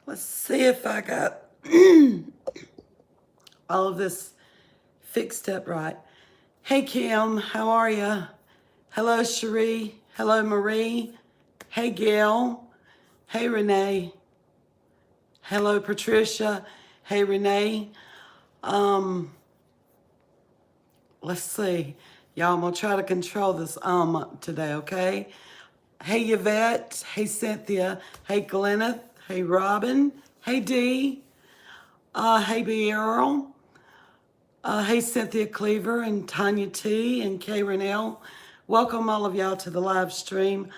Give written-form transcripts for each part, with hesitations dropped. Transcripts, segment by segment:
Let's see if I got all of this fixed up right. Hey, Kim, how are you? Hello, Cherie. Hello, Marie. Hey, Gail. Hey, Renee. Hello, Patricia. Hey, Renee. Um, let's see. Y'all, I'm going to try to control this today, okay? Hey, Yvette. Hey, Cynthia. Hey, Glenneth. Hey, Robin. Hey, Dee. Hey, B. Earl. Hey, Cynthia Cleaver and Tanya T and Karen L. Welcome all of y'all to the live stream.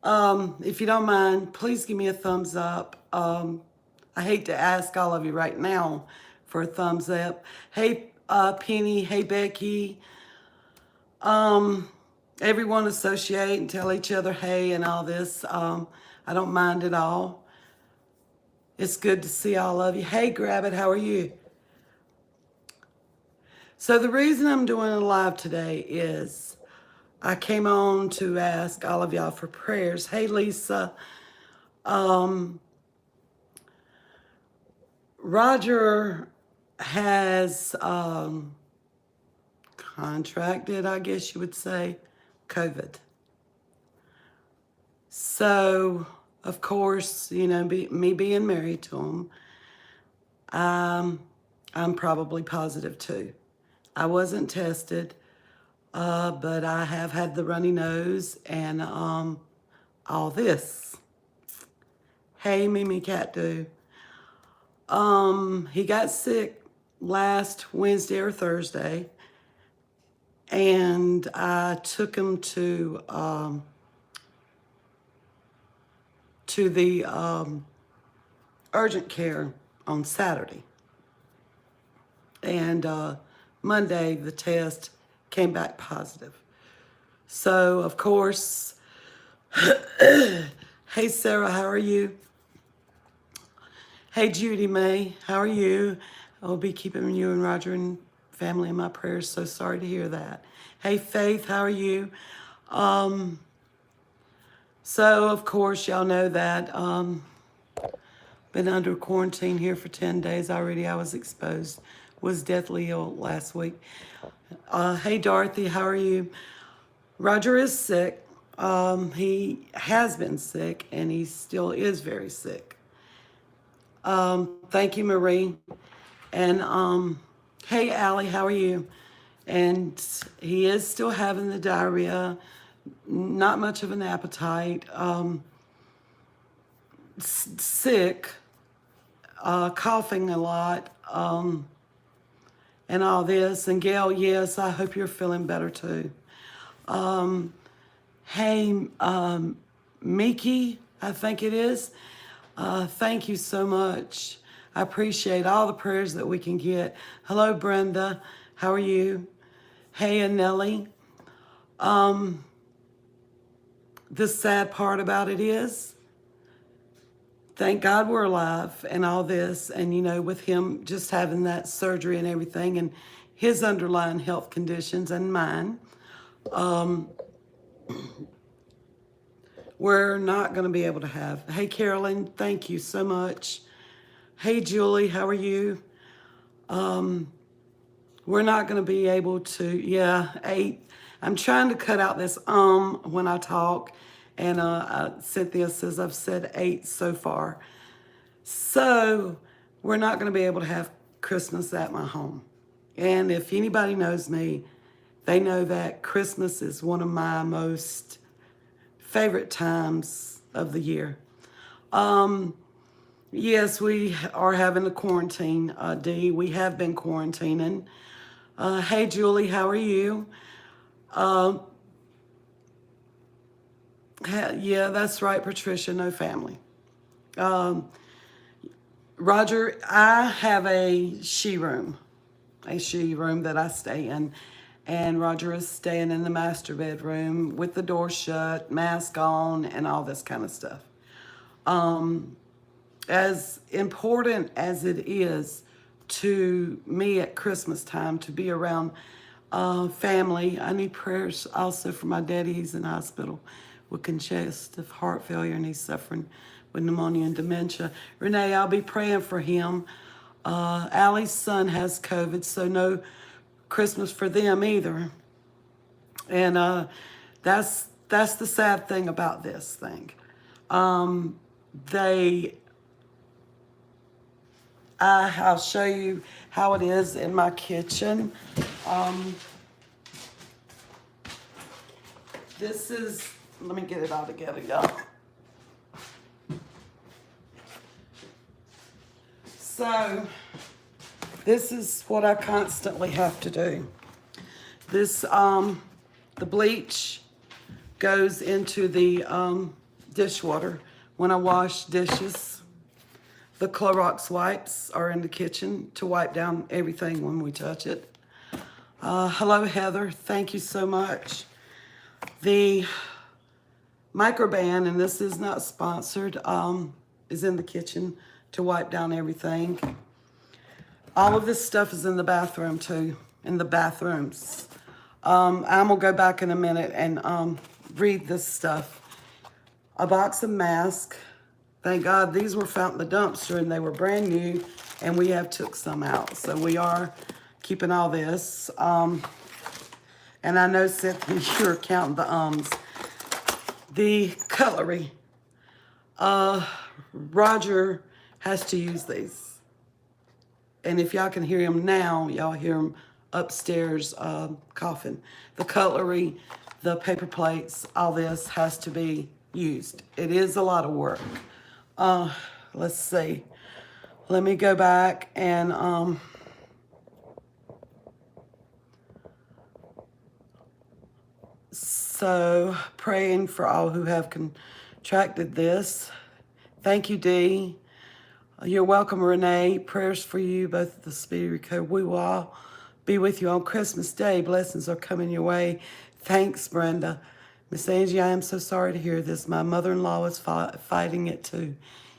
If you don't mind, please give me a thumbs up. I hate to ask all of you right now for a thumbs up. Hey, Penny. Hey, Becky. Everyone associate and tell each other hey and all this. I don't mind at all. It's good to see all of you. Hey, Grabbit, how are you? So the reason I'm doing a live today is I came on to ask all of y'all for prayers. Hey, Lisa. Roger has contracted, I guess you would say, COVID. So, of course, me being married to him, I'm probably positive too. I wasn't tested, but I have had the runny nose and all this. Hey, Mimi Cat Do. He got sick last Wednesday or Thursday, and I took him to the urgent care on Saturday, and Monday the test came back positive. So of course, hey Sarah, how are you? Hey, Judy May, how are you? I'll be keeping you and Roger and family in my prayers. So sorry to hear that. Hey, Faith, how are you? So, of course, y'all know that been under quarantine here for 10 days already. I was exposed, was deathly ill last week. Hey, Dorothy, how are you? Roger is sick. He has been sick, and he still is very sick. Thank you, Marie. And hey, Allie, how are you? And he is still having the diarrhea, not much of an appetite, sick, coughing a lot, and all this. And Gail, yes, I hope you're feeling better too. Hey, Miki, I think it is. Thank you so much. I appreciate all the prayers that we can get. Hello, Brenda. How are you? Hey, and Nellie. The sad part about it is, thank God we're alive and all this. And, with him just having that surgery and everything and his underlying health conditions and mine, we're not going to be able to have. Hey, Carolyn, thank you so much. Hey, Julie, how are you? We're not going to be able to, yeah, 8. I'm trying to cut out this when I talk. And Cynthia says I've said 8 so far. So we're not going to be able to have Christmas at my home. And if anybody knows me, they know that Christmas is one of my most favorite times of the year. Yes, we are having a quarantine, Dee. We have been quarantining. Hey, Julie, how are you? Yeah, that's right, Patricia, no family. Roger, I have a she room that I stay in. And Roger is staying in the master bedroom with the door shut, mask on, and all this kind of stuff. As important as it is to me at Christmas time to be around family, I need prayers also for my daddy. He's in hospital with congestive heart failure and he's suffering with pneumonia and dementia. Renee, I'll be praying for him. Allie's son has COVID, so no Christmas for them either. And that's the sad thing about this thing. I'll show you how it is in my kitchen. This is, let me get it all together, y'all. So, this is what I constantly have to do. This, the bleach goes into the dishwater when I wash dishes. The Clorox wipes are in the kitchen to wipe down everything when we touch it. Hello, Heather. Thank you so much. The Microban, and this is not sponsored, is in the kitchen to wipe down everything. All of this stuff is in the bathroom too, in the bathrooms. I'm gonna go back in a minute and read this stuff. A box of masks. Thank God these were found in the dumpster and they were brand new, and we have took some out. So we are keeping all this. And I know, Cynthia, you're counting the ums. The cutlery. Roger has to use these. And if y'all can hear him now, y'all hear him upstairs coughing. The cutlery, the paper plates, all this has to be used. It is a lot of work. Let's see. Let me go back and so praying for all who have contracted this. Thank you, Dee. You're welcome, Renee. Prayers for you, both the speedy recovery. We will all be with you on Christmas Day. Blessings are coming your way. Thanks, Brenda. Miss Angie, I am so sorry to hear this. My mother-in-law was fighting it too.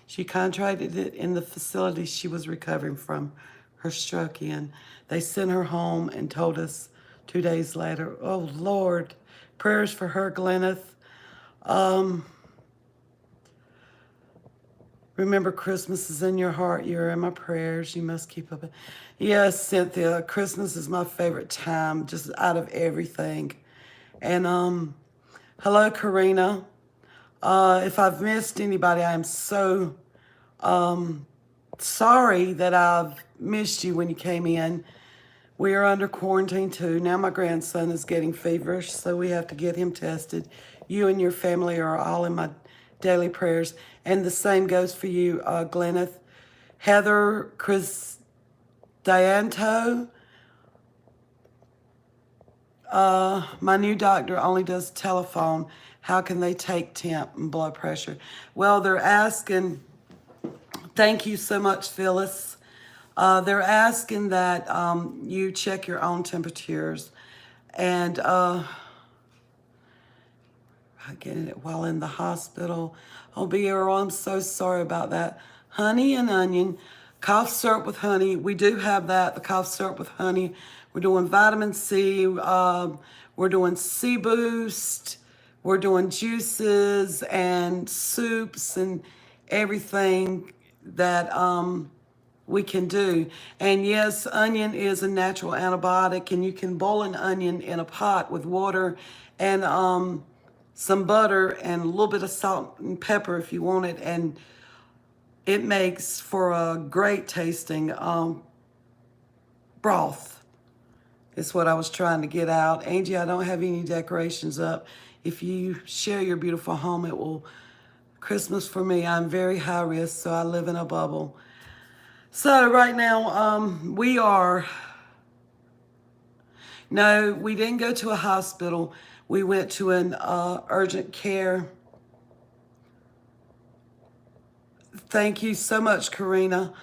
She contracted it in the facility she was recovering from her stroke in. They sent her home and told us 2 days later. Oh, Lord. Prayers for her, Glenneth. Remember, Christmas is in your heart. You're in my prayers. You must keep up. Yes, Cynthia, Christmas is my favorite time, just out of everything. And hello, Karina. If I've missed anybody, I am so sorry that I've missed you when you came in. We are under quarantine too. Now my grandson is getting feverish, so we have to get him tested. You and your family are all in my daily prayers. And the same goes for you, Glenneth. Heather, Chris Dianto. My new doctor only does telephone. How can they take temp and blood pressure? Well, they're asking, thank you so much, Phyllis. They're asking that you check your own temperatures. And I get it while in the hospital. Oh, Earl, I'm so sorry about that. Honey and onion, cough syrup with honey. We do have that, the cough syrup with honey. We're doing vitamin C. We're doing C Boost. We're doing juices and soups and everything that we can do. And yes, onion is a natural antibiotic, and you can boil an onion in a pot with water and some butter and a little bit of salt and pepper if you want it, and it makes for a great tasting broth. Is what I was trying to get out. Angie, I don't have any decorations up. If you share your beautiful home, it will Christmas for me. I'm very high risk, so I live in a bubble. So right now, we didn't go to a hospital. We went to an urgent care. Thank you so much, Karina.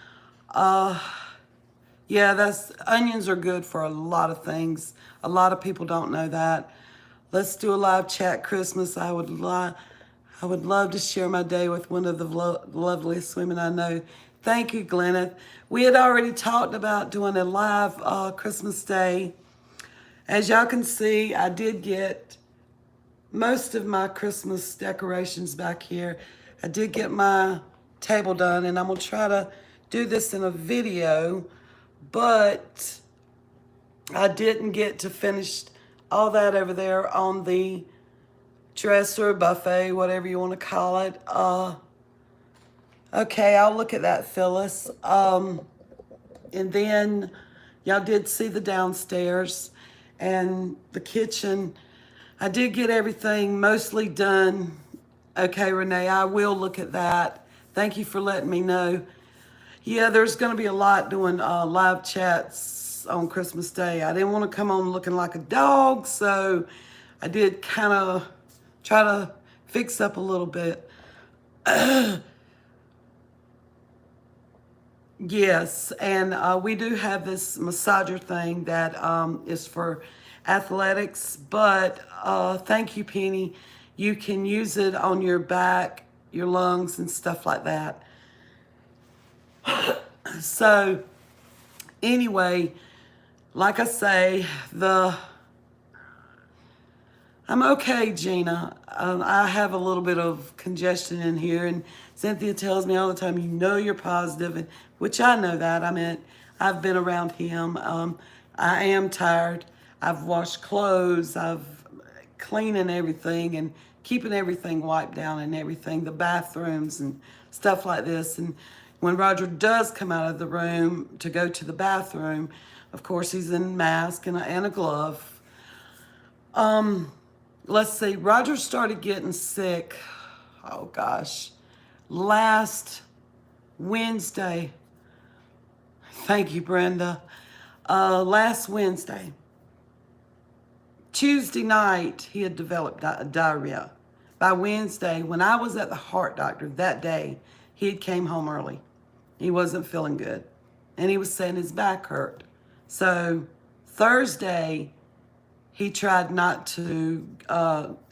Yeah, onions are good for a lot of things. A lot of people don't know that. Let's do a live chat Christmas. I would love to share my day with one of the loveliest women I know. Thank you, Glenneth. We had already talked about doing a live Christmas Day. As y'all can see, I did get most of my Christmas decorations back here. I did get my table done, and I'm going to try to do this in a video, but I didn't get to finish all that over there on the dresser, buffet, whatever you want to call it. Okay, I'll look at that, Phyllis. And then y'all did see the downstairs and the kitchen. I did get everything mostly done. Okay, Renee, I will look at that. Thank you for letting me know. Yeah, there's going to be a lot doing live chats on Christmas Day. I didn't want to come on looking like a dog, so I did kind of try to fix up a little bit. Yes, and we do have this massager thing that is for athletics, but thank you, Penny. You can use it on your back, your lungs, and stuff like that. So, anyway, like I say, I'm okay, Gina. I have a little bit of congestion in here, and Cynthia tells me all the time, you know you're positive, and which I know that. I mean, I've been around him. I am tired. I've washed clothes. I've cleaning everything and keeping everything wiped down and everything, the bathrooms and stuff like this. And when Roger does come out of the room to go to the bathroom, of course, he's in a mask and a glove. Let's see, Roger started getting sick, oh gosh, last Wednesday. Thank you, Brenda. Last Wednesday. Tuesday night, he had developed diarrhea. By Wednesday, when I was at the heart doctor that day, he had came home early. He wasn't feeling good, and he was saying his back hurt. So Thursday, he tried not to,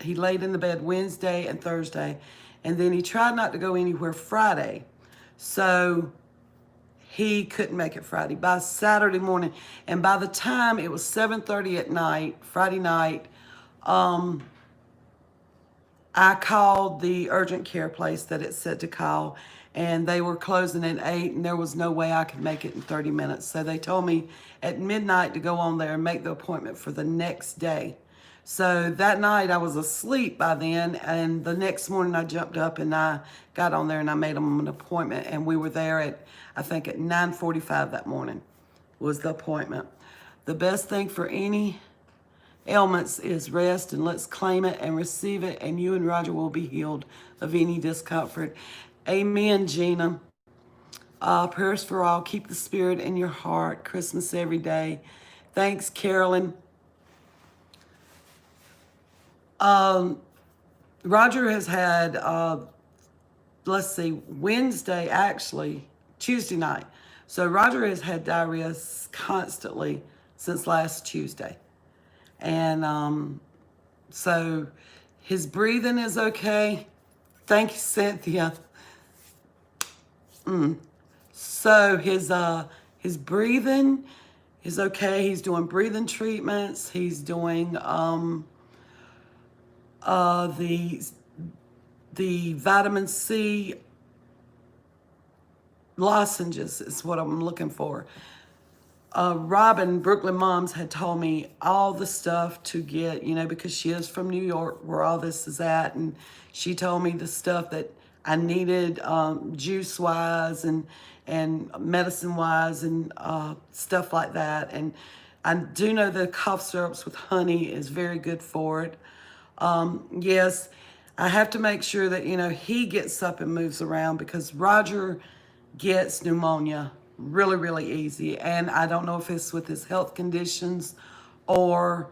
he laid in the bed Wednesday and Thursday, and then he tried not to go anywhere Friday. So he couldn't make it Friday. By Saturday morning, and by the time it was 7:30 at night, Friday night, I called the urgent care place that it said to call, and they were closing at 8, and there was no way I could make it in 30 minutes. So they told me at midnight to go on there and make the appointment for the next day. So that night I was asleep by then, and the next morning I jumped up and I got on there and I made them an appointment, and we were there at, I think at 9:45 that morning was the appointment. The best thing for any ailments is rest, and let's claim it and receive it, and you and Roger will be healed of any discomfort. Amen, Gina. Prayers for all. Keep the spirit in your heart. Christmas every day. Thanks, Carolyn. Roger has had, let's see, Wednesday, actually, Tuesday night. So Roger has had diarrhea constantly since last Tuesday. And so his breathing is okay. Thank you, Cynthia. So his breathing is okay. He's doing breathing treatments. He's doing the vitamin C lozenges is what I'm looking for. Robin, Brooklyn Moms, had told me all the stuff to get, you know, because she is from New York where all this is at. And she told me the stuff that I needed juice-wise and medicine-wise and stuff like that. And I do know the cough syrups with honey is very good for it. Yes, I have to make sure that, you know, he gets up and moves around because Roger gets pneumonia really, really easy. And I don't know if it's with his health conditions or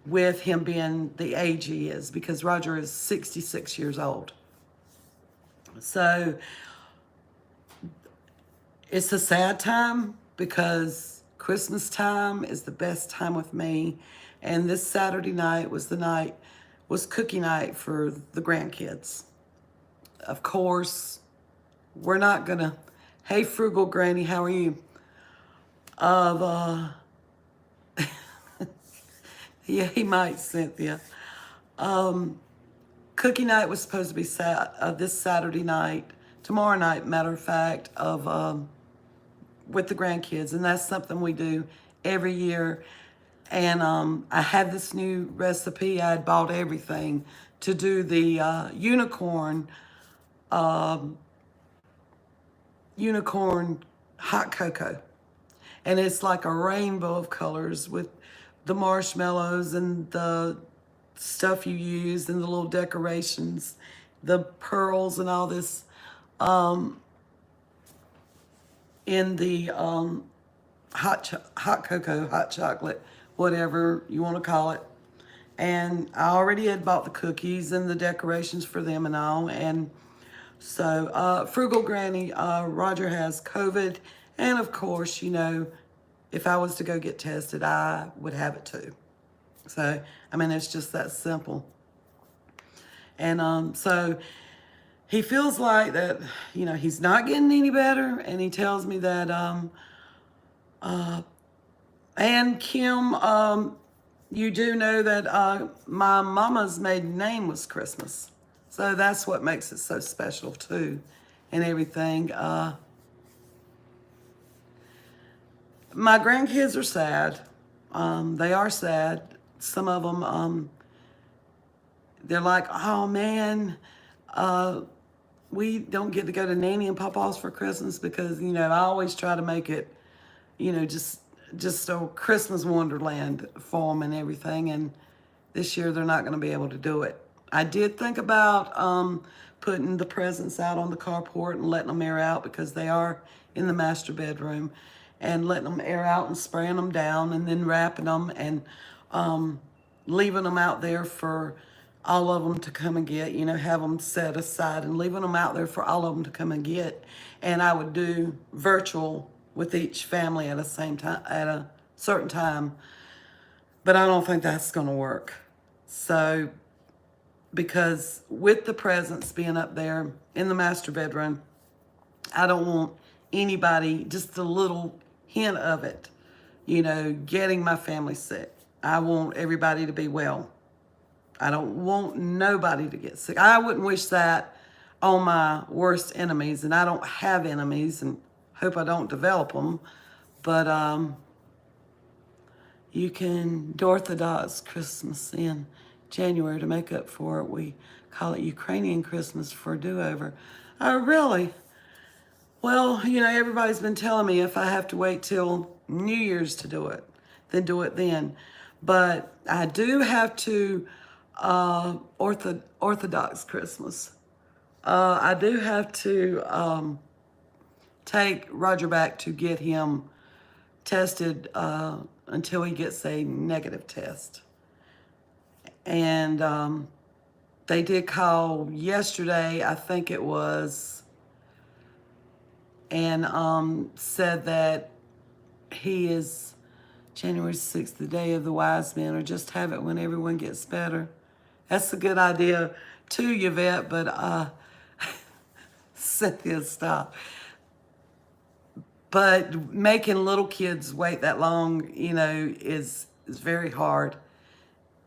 with him being the age he is, because Roger is 66 years old. So it's a sad time because Christmas time is the best time with me. And this Saturday night was cookie night for the grandkids. Of course, we're not gonna, hey frugal granny, how are you? Yeah, he might, Cynthia. Cookie night was supposed to be this Saturday night, tomorrow night, matter of fact, of with the grandkids, and that's something we do every year. And I had this new recipe. I had bought everything to do the unicorn hot cocoa. And it's like a rainbow of colors with the marshmallows and the stuff you use and the little decorations, the pearls and all this in the hot cocoa, hot chocolate, whatever you want to call it. And I already had bought the cookies and the decorations for them and all. And so Frugal Granny, Roger has COVID. And of course, if I was to go get tested, I would have it too. So, I mean, it's just that simple. And so he feels like that, he's not getting any better. And he tells me that, and Kim, you do know that my mama's maiden name was Christmas. So that's what makes it so special too and everything. My grandkids are sad. They are sad. Some of them, they're like, oh man, we don't get to go to Nanny and Papa's for Christmas because, I always try to make it, just a Christmas wonderland for them and everything. And this year they're not going to be able to do it. I did think about putting the presents out on the carport and letting them air out because they are in the master bedroom, and letting them air out and spraying them down and then wrapping them and leaving them out there for all of them to come and get, have them set aside and leaving them out there for all of them to come and get. And I would do virtual with each family at a certain time, but I don't think that's going to work. So, because with the presents being up there in the master bedroom, I don't want anybody, just a little hint of it, getting my family sick. I want everybody to be well. I don't want nobody to get sick. I wouldn't wish that on my worst enemies, and I don't have enemies, and hope I don't develop them. But you can Orthodox Christmas in January to make up for it. We call it Ukrainian Christmas for a do-over. Oh, really? Well, everybody's been telling me if I have to wait till New Year's to do it, then do it then. But I do have to Orthodox Christmas. I do have to take Roger back to get him tested until he gets a negative test. And they did call yesterday, I think it was, and said that he is January 6th, the day of the wise men, or just have it when everyone gets better. That's a good idea too, Yvette, but Cynthia, stop. But making little kids wait that long, is very hard.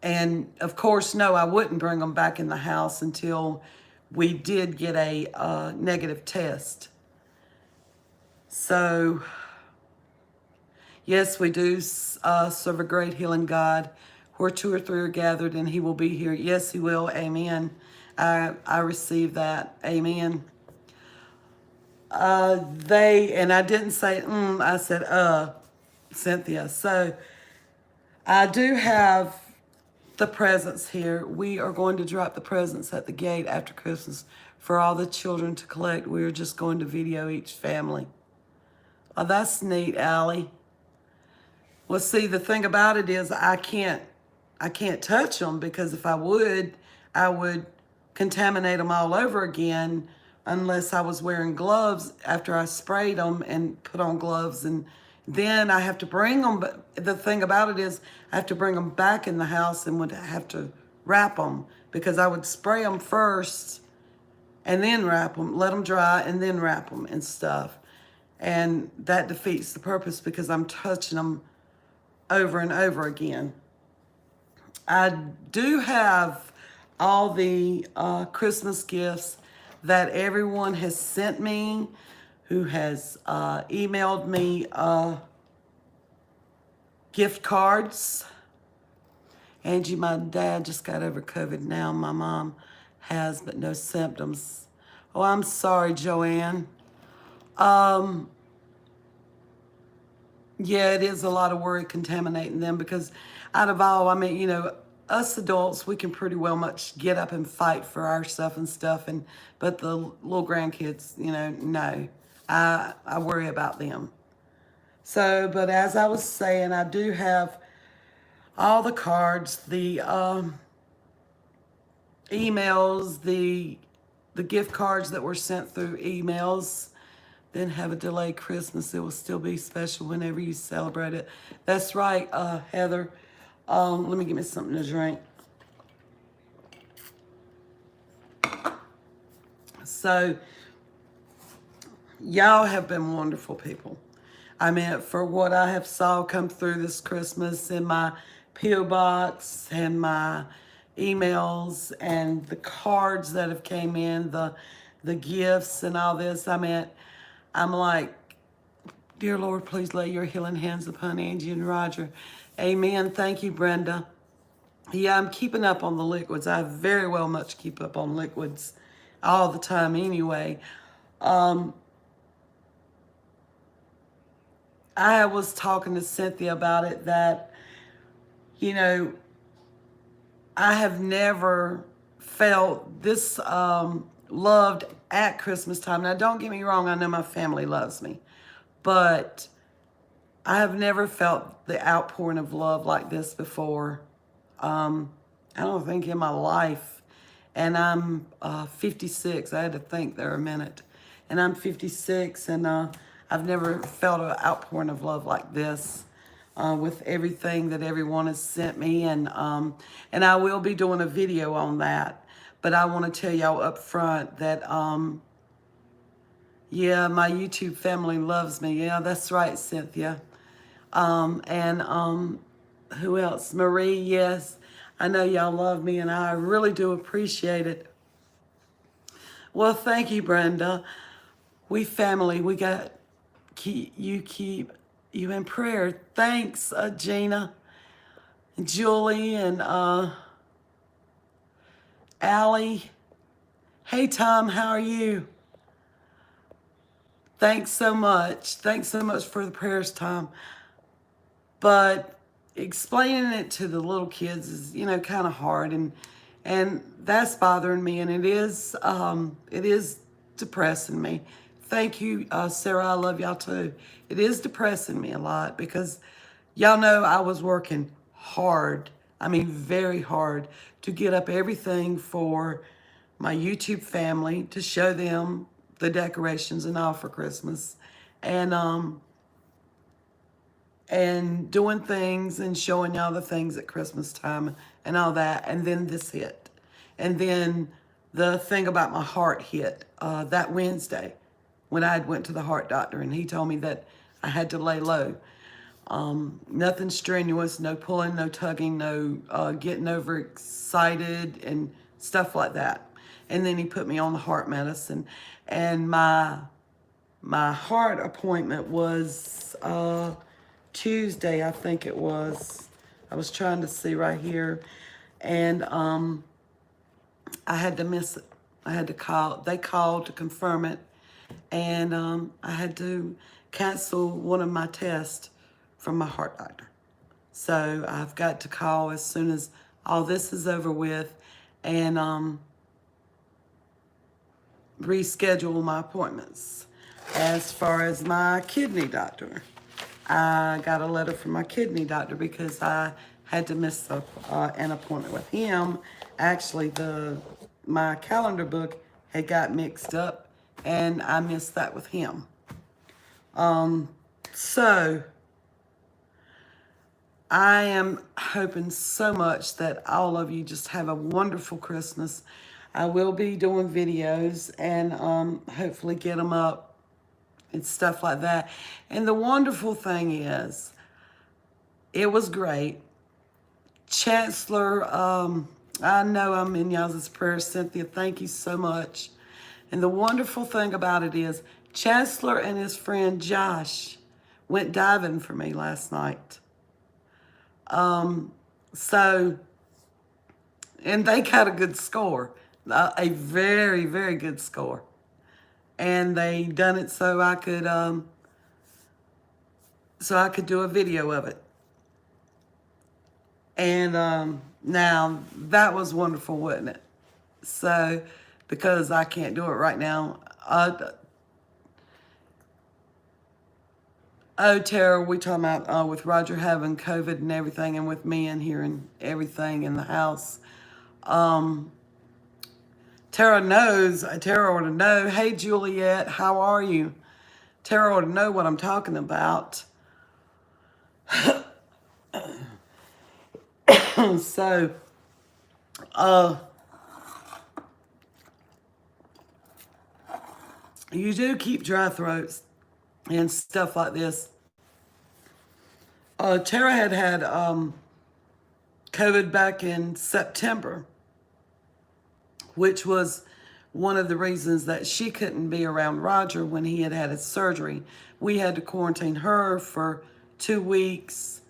And of course, no, I wouldn't bring them back in the house until we did get a negative test. So, yes, we do serve a great healing God. Where 2 or 3 are gathered, and he will be here. Yes, he will. Amen. I receive that. Amen. And I didn't say, I said, Cynthia. So I do have the presents here. We are going to drop the presents at the gate after Christmas for all the children to collect. We are just going to video each family. Oh, that's neat, Allie. Well, see, the thing about it is I can't touch them, because if I would contaminate them all over again unless I was wearing gloves after I sprayed them and put on gloves, and then I have to bring them. But the thing about it is I have to bring them back in the house and would have to wrap them, because I would spray them first and then wrap them, let them dry and then wrap them and stuff. And that defeats the purpose, because I'm touching them over and over again. I do have all the Christmas gifts that everyone has sent me, who has emailed me gift cards. Angie, my dad just got over COVID now. My mom has, but no symptoms. Oh, I'm sorry, Joanne. Yeah, it is a lot of worry contaminating them because out of all, I mean, us adults, we can pretty well much get up and fight for our stuff and stuff, but the little grandkids, no. I worry about them. So, but as I was saying, I do have all the cards, the emails, the gift cards that were sent through emails. Then have a delayed Christmas. It will still be special whenever you celebrate it. That's right, Heather. Let me get me something to drink. So, y'all have been wonderful people. I mean, for what I have saw come through this Christmas in my P.O. box and my emails and the cards that have came in, the gifts and all this. I mean, I'm like, dear Lord, please lay your healing hands upon Angie and Roger. Amen. Thank you, Brenda. Yeah, I'm keeping up on the liquids. I very well much keep up on liquids all the time anyway. I was talking to Cynthia about it that, I have never felt this loved at Christmas time. Now, don't get me wrong. I know my family loves me. But I have never felt the outpouring of love like this before. I don't think in my life. And I'm 56. I had to think there a minute. And I'm 56, and I've never felt an outpouring of love like this with everything that everyone has sent me. And I will be doing a video on that. But I want to tell y'all up front that yeah, my YouTube family loves me. Yeah, that's right, Cynthia. Who else? Marie, yes. I know y'all love me, and I really do appreciate it. Well, thank you, Brenda. We family, we got keep you in prayer. Thanks, Gina, Julie, and Allie. Hey, Tom, how are you? Thanks so much. Thanks so much for the prayers, Tom. But explaining it to the little kids is, kind of hard, and that's bothering me, and it is depressing me. Thank you, Sarah. I love y'all too. It is depressing me a lot because y'all know I was working hard. I mean, very hard to get up everything for my YouTube family to show them the decorations and all for Christmas, and doing things and showing y'all the things at Christmas time and all that. And then this hit. And then the thing about my heart hit that Wednesday when I went to the heart doctor, and he told me that I had to lay low. Nothing strenuous, no pulling, no tugging, no getting overexcited and stuff like that. And then he put me on the heart medicine. And my heart appointment was Tuesday, I think it was. I was trying to see right here. And I had to miss it. I had to call. They called to confirm it. And I had to cancel one of my tests from my heart doctor. So I've got to call as soon as all this is over with and reschedule my appointments. As far as my kidney doctor, I got a letter from my kidney doctor because I had to miss an appointment with him. Actually, my calendar book had got mixed up, and I missed that with him. So I am hoping so much that all of you just have a wonderful Christmas. I will be doing videos and hopefully get them up and stuff like that. And the wonderful thing is, it was great. Chancellor I know I'm in y'all's prayers, Cynthia. Thank you so much. And the wonderful thing about it is, Chancellor and his friend Josh went diving for me last night. So, and they got a good score, a very, very good score. And they done it so I could do a video of it. And now that was wonderful, wasn't it? So, because I can't do it right now. Oh, Tara, we talking about with Roger having COVID and everything, and with me in here and everything in the house. Tara knows. Tara ought to know. Hey, Juliet, how are you? Tara ought to know what I'm talking about. So, you do keep dry throats and stuff like this. Tara had COVID back in September, which was one of the reasons that she couldn't be around Roger when he had his surgery. We had to quarantine her for 2 weeks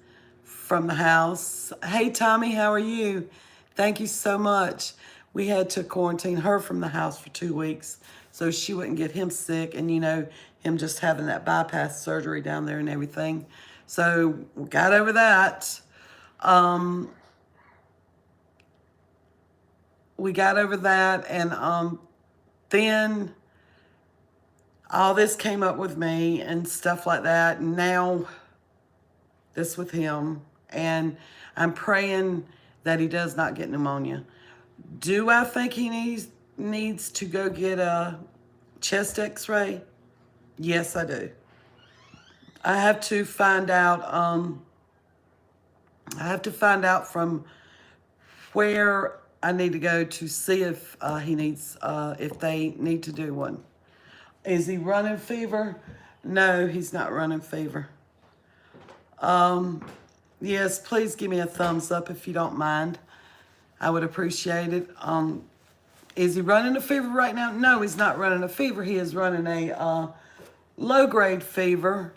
from the house. Hey, Tommy, how are you? Thank you so much. We had to quarantine her from the house for 2 weeks so she wouldn't get him sick, and him just having that bypass surgery down there and everything. So we got over that. We got over that, and then all this came up with me and stuff like that, and now this with him, and I'm praying that he does not get pneumonia. Do I think he needs to go get a chest x-ray? Yes, I do. I have to find out from where I need to go to see if if they need to do one. Is he running fever? No, he's not running fever. Yes, please give me a thumbs up if you don't mind. I would appreciate it. Is he running a fever right now? No, he's not running a fever. He is running a low-grade fever.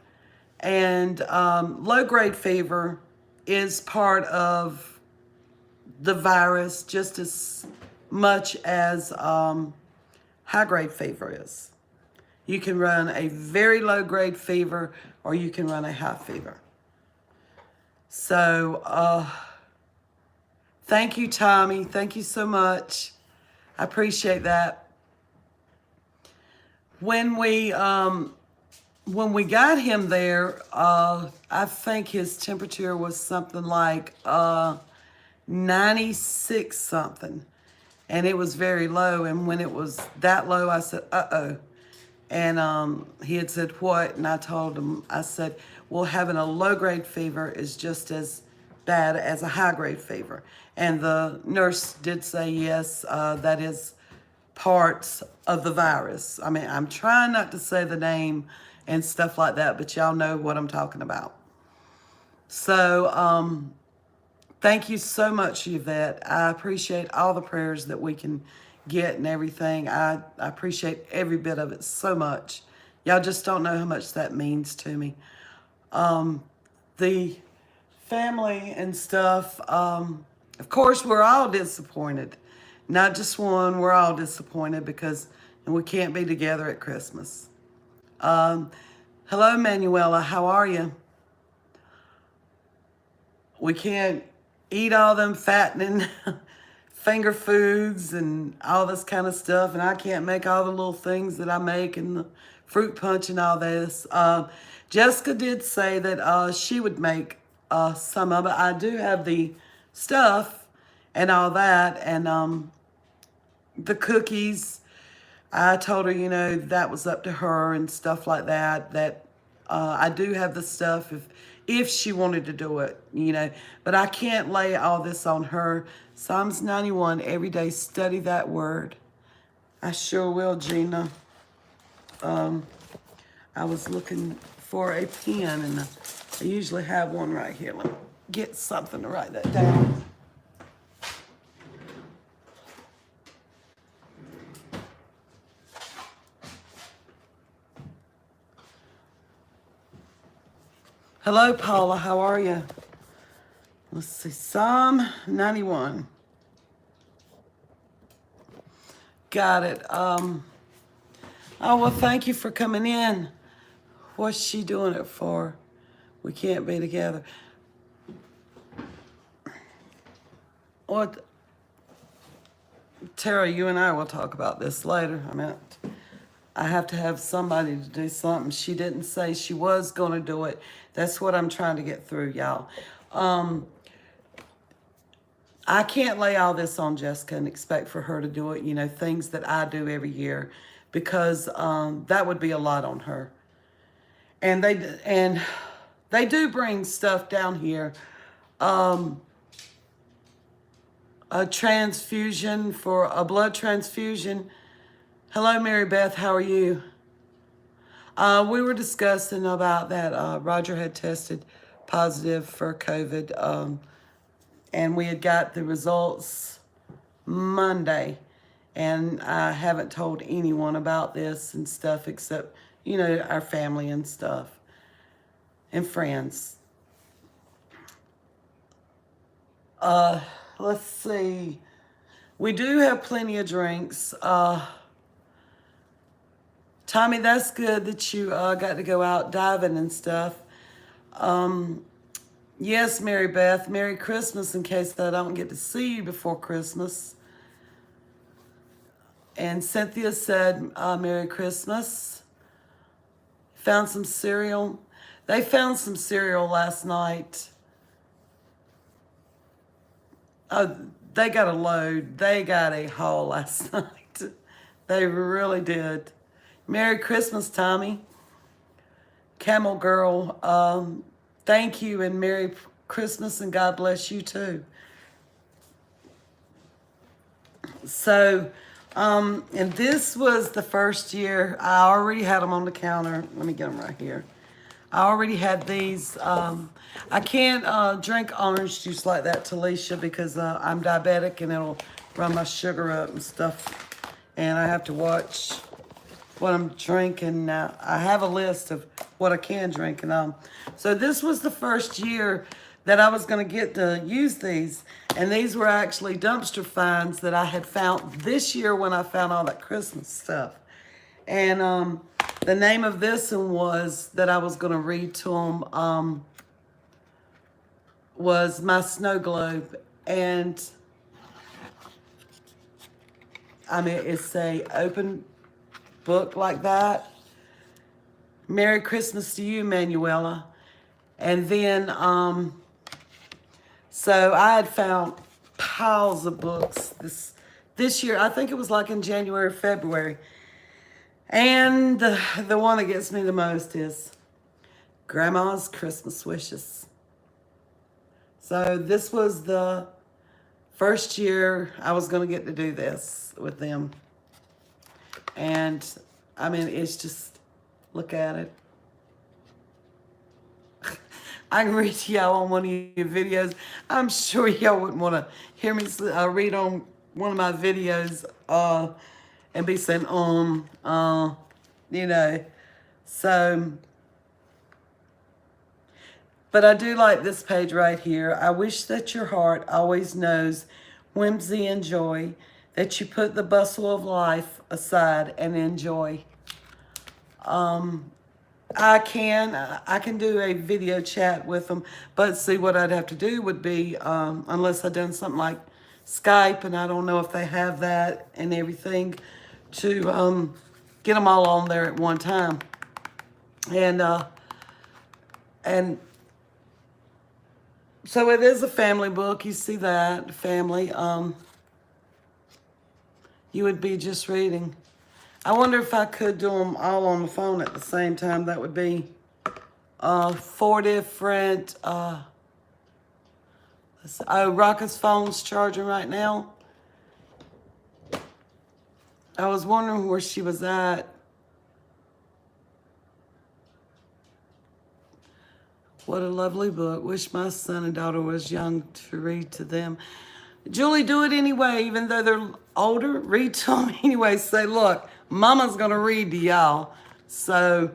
And low-grade fever is part of the virus just as much as high-grade fever is. You can run a very low-grade fever, or you can run a high fever. So, thank you, Tommy. Thank you so much. I appreciate that. When we got him there, I think his temperature was something like 96 something, and it was very low. And when it was that low, I said, "Uh-oh." And he had said, "What?" And I told him, I said, "Well, having a low-grade fever is just as bad as a high-grade fever." And the nurse did say, yes, that is parts of the virus. I mean, I'm trying not to say the name and stuff like that, but y'all know what I'm talking about. So, thank you so much, Yvette. I appreciate all the prayers that we can get and everything. I appreciate every bit of it so much. Y'all just don't know how much that means to me. The family and stuff, of course, we're all disappointed. Not just one, we're all disappointed because we can't be together at Christmas. Hello, Manuela, how are you? We can't eat all them fattening finger foods and all this kind of stuff, and I can't make all the little things that I make and the fruit punch and all this. Jessica did say that she would make some of it. I do have the stuff and all that, and the cookies. I told her, that was up to her and stuff like that. That I do have the stuff if she wanted to do it, But I can't lay all this on her. Psalms 91, every day study that word. I sure will, Gina. I was looking for a pen, and I usually have one right here. Let me get something to write that down. Hello, Paula. How are you? Let's see. Psalm 91. Got it. Oh, well, thank you for coming in. What's she doing it for? We can't be together. What? Tara, you and I will talk about this later. I have to have somebody to do something. She didn't say she was going to do it. That's what I'm trying to get through, y'all. I can't lay all this on Jessica and expect for her to do it, you know, things that I do every year, because that would be a lot on her. And they do bring stuff down here. A transfusion for a blood transfusion. Hello, Mary Beth. How are you? We were discussing about that. Roger had tested positive for COVID, and we had got the results Monday. And I haven't told anyone about this and stuff except, you know, our family and stuff and friends. Let's see. We do have plenty of drinks. Tommy, that's good that you got to go out diving and stuff. Yes, Mary Beth, Merry Christmas in case I don't get to see you before Christmas. And Cynthia said, Merry Christmas. Found some cereal. They found some cereal last night. They got a load. They got a haul last night. They really did. Merry Christmas, Tommy. Camel Girl, thank you and Merry Christmas and God bless you too. So, and this was the first year. I already had them on the counter. Let me get them right here. I already had these. I can't drink orange juice like that, Talisha, because I'm diabetic and it'll run my sugar up and stuff. And I have to watch what I'm drinking now. I have a list of what I can drink. And so this was the first year that I was going to get to use these. And these were actually dumpster finds that I had found this year when I found all that Christmas stuff. And the name of this one was, that I was going to read to them, was My Snow Globe. And I mean, it's a open book like that. Merry Christmas to you, Manuela. And then, so I had found piles of books this year. I think it was like in January, February. And the one that gets me the most is Grandma's Christmas Wishes. So this was the first year I was going to get to do this with them. And, I mean, it's just, look at it. I can read to y'all on one of your videos. I'm sure y'all wouldn't want to hear me read on one of my videos and be saying, you know. So, but I do like this page right here. I wish that your heart always knows whimsy and joy, that you put the bustle of life aside and enjoy. I can do a video chat with them, but see, what I'd have to do would be, unless I'd done something like Skype, and I don't know if they have that and everything, to get them all on there at one time. And so it is a family book. You see that, family. You would be just reading. I wonder if I could do them all on the phone at the same time. That would be 4 different. Rocca's phone's charging right now. I was wondering where she was at. What a lovely book. Wish my son and daughter was young to read to them. Julie, do it anyway, even though they're older. Read to them anyway. Say, look, Mama's going to read to y'all. So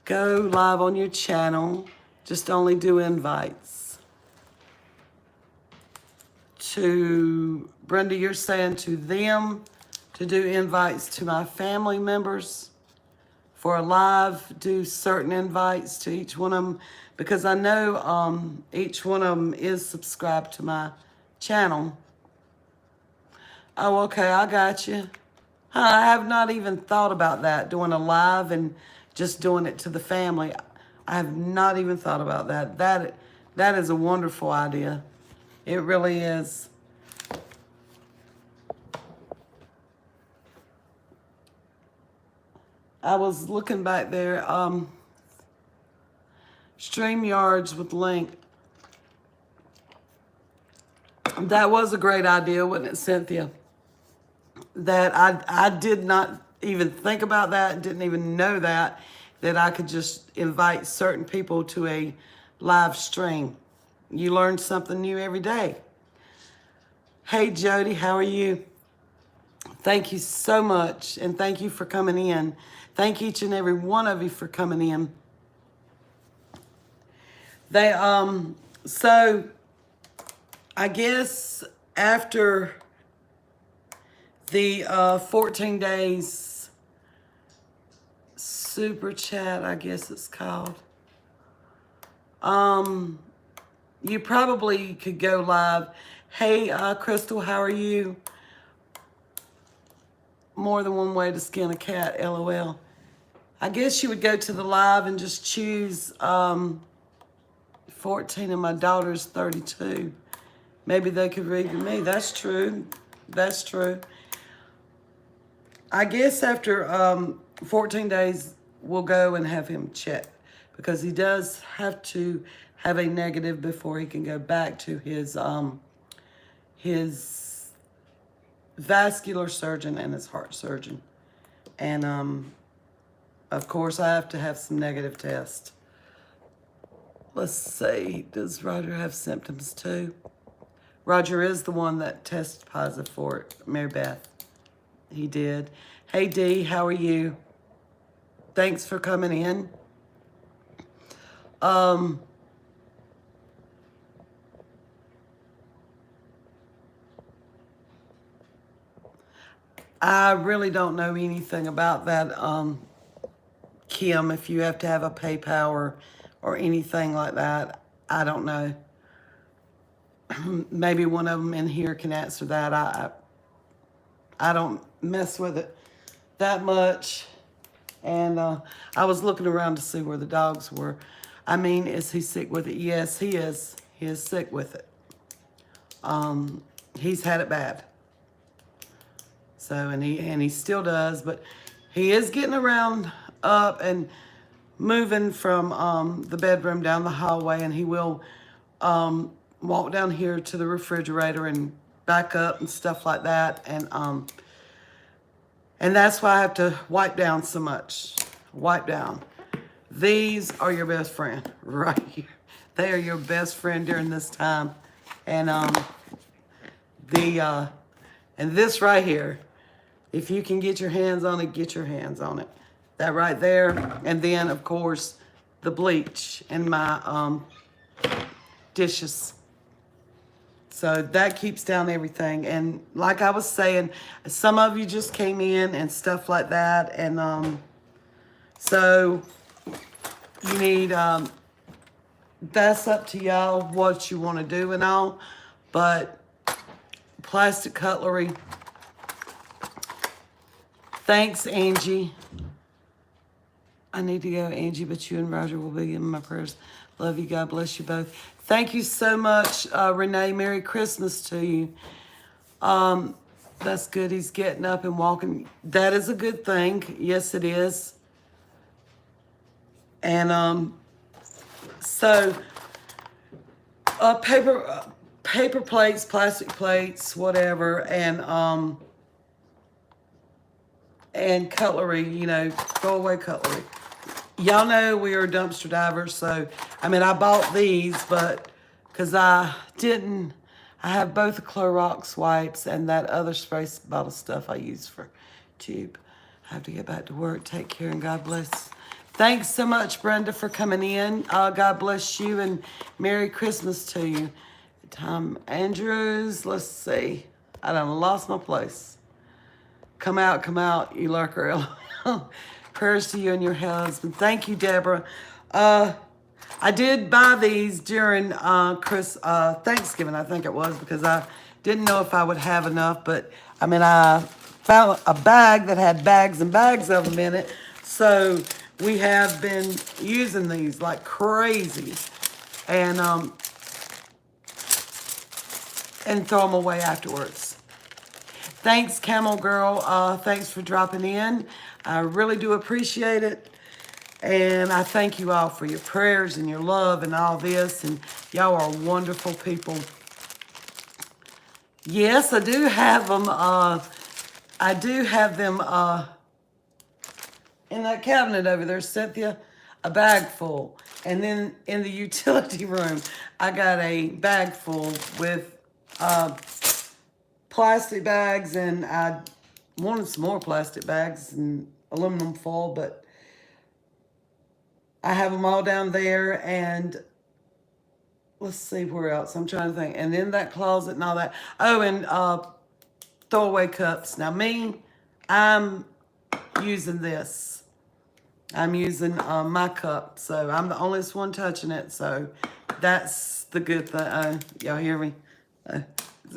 go live on your channel just only do invites. To Brenda, you're saying to them to do invites to my family members for a live, do certain invites to each one of them, because I know each one of them is subscribed to my channel. Oh, okay, I got you. I have not even thought about that, doing a live and just doing it to the family. I have not even thought about that. That is a wonderful idea. It really is. I was looking back there, StreamYards with link. That was a great idea, wasn't it, Cynthia? That I did not even think about that, didn't even know that I could just invite certain people to a live stream. You learn something new every day. Hey, Jody, how are you? Thank you so much, and thank you for coming in. Thank each and every one of you for coming in. So I guess after the 14 days super chat, I guess it's called, you probably could go live. Hey, Crystal, how are you? More than one way to skin a cat, LOL. I guess you would go to the live and just choose 14 and my daughter's 32. Maybe they could read to me. That's true. That's true. I guess after 14 days, we'll go and have him checked, because he does have to have a negative before he can go back to his vascular surgeon and his heart surgeon. And of course, I have to have some negative tests. Let's see, does Roger have symptoms too? Roger is the one that tested positive for it, Mary Beth. He did. Hey, Dee, how are you? Thanks for coming in. I really don't know anything about that, Kim, if you have to have a PayPal or anything like that. I don't know. Maybe one of them in here can answer that. I don't mess with it that much. And I was looking around to see where the dogs were. I mean, is he sick with it? Yes, he is. He is sick with it. He's had it bad. So, and he still does, but he is getting around up and moving from the bedroom down the hallway, and he will walk down here to the refrigerator and back up and stuff like that. And that's why I have to wipe down so much. Wipe down. These are your best friend right here. They are your best friend during this time. And and this right here, if you can get your hands on it, get your hands on it. That right there. And then, of course, the bleach in my dishes. So that keeps down everything. And like I was saying, some of you just came in and stuff like that. And so you need, that's up to y'all what you want to do and all. But plastic cutlery. Thanks, Angie. I need to go, Angie, but you and Roger will be in my prayers. Love you. God bless you both. Thank you so much, Renee. Merry Christmas to you. That's good. He's getting up and walking. That is a good thing. Yes, it is. And so paper plates, plastic plates, whatever, and cutlery, you know, throwaway cutlery. Y'all know we are dumpster divers, so, I mean, I bought these, but, because I have both the Clorox wipes and that other spray bottle stuff I use for tube. I have to get back to work. Take care, and God bless. Thanks so much, Brenda, for coming in. God bless you and Merry Christmas to you. Tom Andrews, let's see. I done lost my place. Come out, you lurker. Prayers to you and your husband. Thank you, Deborah. I did buy these during Thanksgiving, I think it was, because I didn't know if I would have enough. But I mean, I found a bag that had bags and bags of them in it. So we have been using these like crazy, and throw them away afterwards. Thanks, Camel Girl. Thanks for dropping in. I really do appreciate it. And I thank you all for your prayers and your love and all this. And y'all are wonderful people. Yes, I do have them. I do have them in that cabinet over there, Cynthia. A bag full. And then in the utility room, I got a bag full with plastic bags. And I wanted some more plastic bags and aluminum foil, but I have them all down there, and let's see where else. I'm trying to think. And in that closet and all that. Oh, and throwaway cups. Now me, I'm using this. I'm using my cup, so I'm the only one touching it. So that's the good thing. Y'all hear me?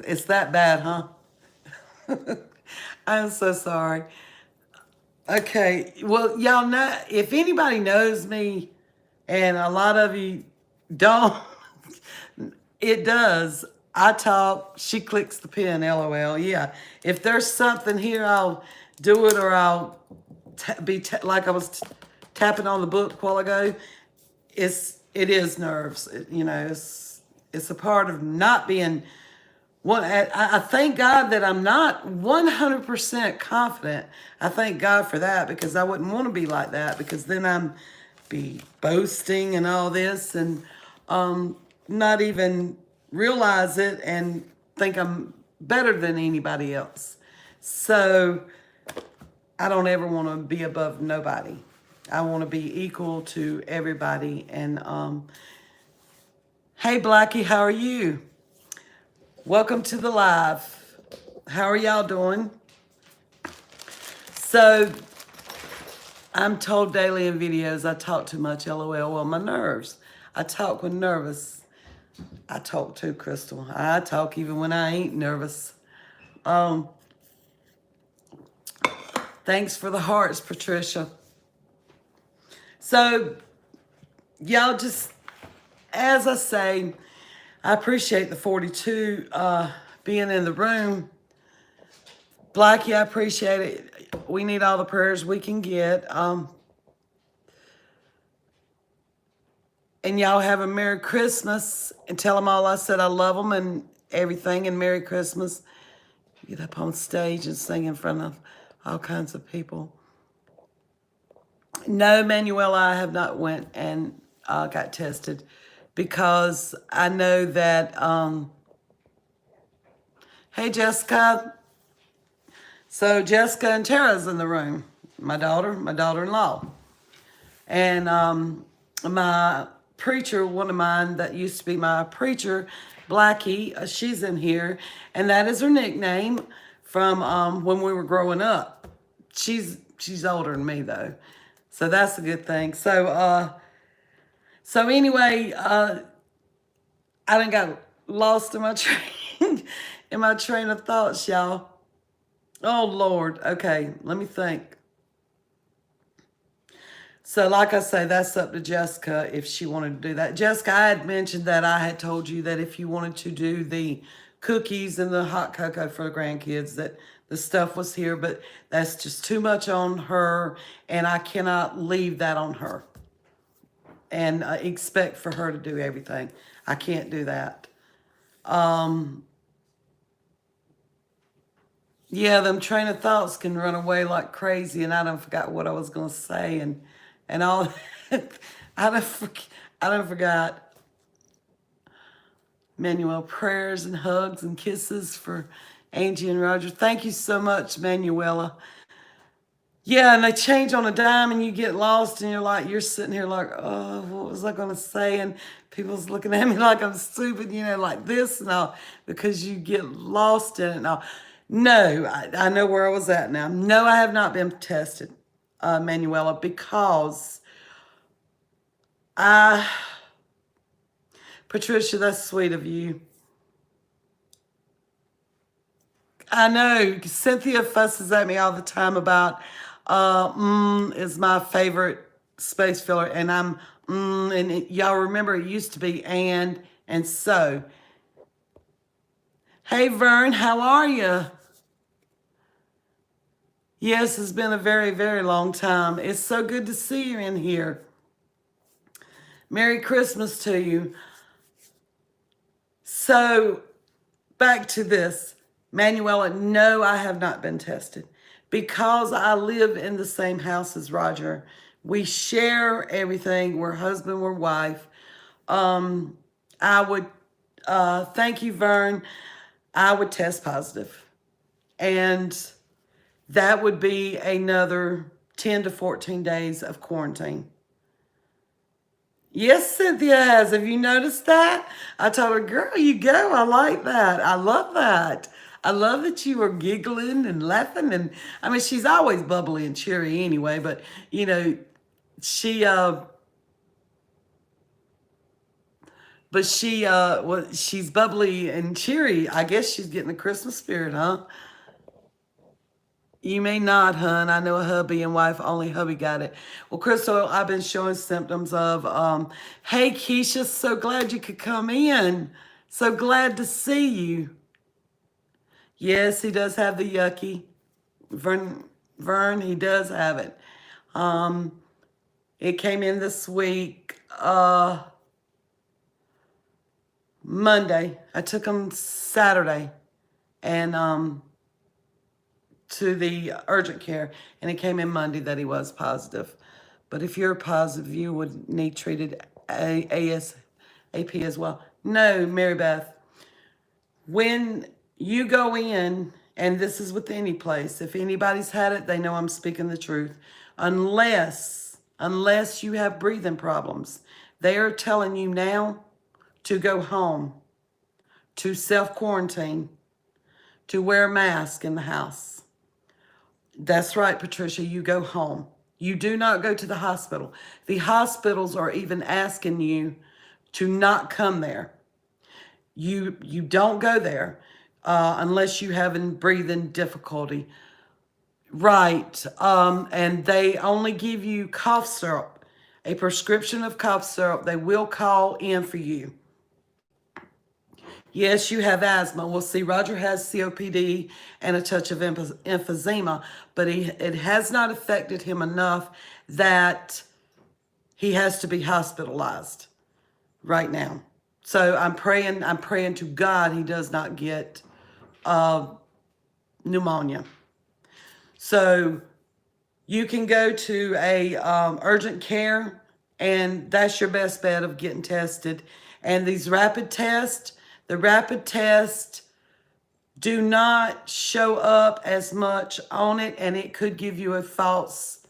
It's that bad, huh? I'm so sorry. Okay, well, y'all know, if anybody knows me, and a lot of you don't, it does. I talk, she clicks the pen, LOL. Yeah, if there's something here, I'll do it, or I'll like I was tapping on the book a while ago. It is nerves. It's a part of not being. Well, I thank God that I'm not 100% confident. I thank God for that, because I wouldn't want to be like that, because then I'm be boasting and all this, and not even realize it and think I'm better than anybody else. So I don't ever want to be above nobody. I want to be equal to everybody. And hey, Blackie, how are you? Welcome to the live. How are y'all doing? So, I'm told daily in videos I talk too much, LOL. Well, my nerves. I talk when nervous. I talk too, Crystal. I talk even when I ain't nervous. Thanks for the hearts, Patricia. So, y'all just, as I say, I appreciate the 42 being in the room. Blackie, I appreciate it. We need all the prayers we can get. And y'all have a Merry Christmas. And tell them all I said I love them and everything. And Merry Christmas. Get up on stage and sing in front of all kinds of people. No, Manuela, I have not went and got tested, because I know that, hey, Jessica. So Jessica and Tara's in the room. My daughter-in-law. And my preacher, one of mine that used to be my preacher, Blackie, she's in here. And that is her nickname from when we were growing up. She's older than me, though. So that's a good thing. So anyway, I done got lost in my train of thoughts, y'all. Oh, Lord. Okay, let me think. So like I say, that's up to Jessica if she wanted to do that. Jessica, I had mentioned that I had told you that if you wanted to do the cookies and the hot cocoa for the grandkids, that the stuff was here, but that's just too much on her, and I cannot leave that on her and expect for her to do everything. I can't do that. Yeah, them train of thoughts can run away like crazy, and I done forgot what I was gonna say, and all. I done forgot. Manuel, prayers and hugs and kisses for Angie and Roger. Thank you so much, Manuela. Yeah, and they change on a dime and you get lost and you're sitting here like, oh, what was I going to say? And people's looking at me like I'm stupid, like this and all, because you get lost in it and all. No, I know where I was at now. No, I have not been tested, Manuela, because Patricia, that's sweet of you. I know Cynthia fusses at me all the time about is my favorite space filler, and y'all remember it used to be and so. Hey Vern, how are you? Yes, it's been a very, very long time. It's so good to see you in here. Merry Christmas to you. So, back to this. Manuela, no, I have not been tested because I live in the same house as Roger. We share everything. We're husband, we're wife. I would, thank you, Vern. I would test positive. And that would be another 10 to 14 days of quarantine. Yes, Cynthia has. Have you noticed that? I told her, girl, you go. I like that. I love that. I love that you were giggling and laughing. And I mean, she's always bubbly and cheery anyway, but she, she's bubbly and cheery. I guess she's getting the Christmas spirit, huh? You may not, hun. I know a hubby and wife, only hubby got it. Well, Crystal, I've been showing symptoms of, hey, Keisha, so glad you could come in. So glad to see you. Yes, he does have the yucky. Vern, he does have it. It came in this week, Monday. I took him Saturday and to the urgent care, and it came in Monday that he was positive. But if you're positive, you would need treated ASAP as well. No, Mary Beth. When you go in, and this is with any place, if anybody's had it, they know I'm speaking the truth. Unless you have breathing problems, they are telling you now to go home, to self-quarantine, to wear a mask in the house. That's right, Patricia, you go home. You do not go to the hospital. The hospitals are even asking you to not come there. You don't go there unless you have breathing difficulty. Right. And they only give you cough syrup, a prescription of cough syrup. They will call in for you. Yes, you have asthma. Well, see, Roger has COPD and a touch of emphysema, but it has not affected him enough that he has to be hospitalized right now. So I'm praying to God he does not get pneumonia. So you can go to a urgent care, and that's your best bet of getting tested. And these rapid tests, the rapid tests do not show up as much on it, and it could give you a false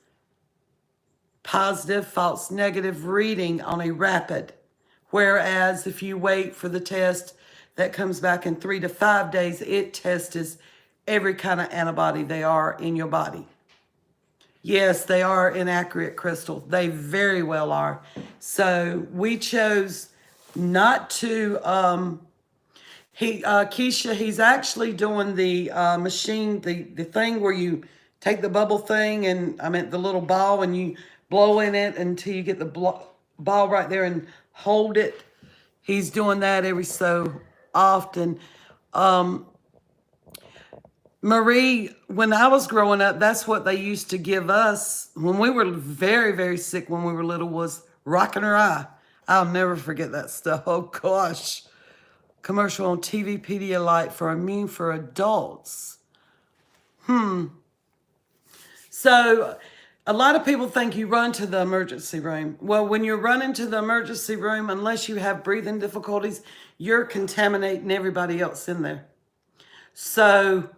positive, false negative reading on a rapid. Whereas if you wait for the test that comes back in 3 to 5 days, it tests every kind of antibody they are in your body. Yes, they are inaccurate, Crystal. They very well are. So we chose not to, Keisha, he's actually doing the machine, the thing where you take the bubble thing and, the little ball, and you blow in it until you get the ball right there and hold it. He's doing that every so often. Marie, when I was growing up, that's what they used to give us when we were very, very sick when we were little, was rocking her eye. I'll never forget that stuff. Oh gosh. Commercial on TV Pedialyte for immune for adults. So a lot of people think you run to the emergency room. Well, when you're running to the emergency room, unless you have breathing difficulties, you're contaminating everybody else in there. So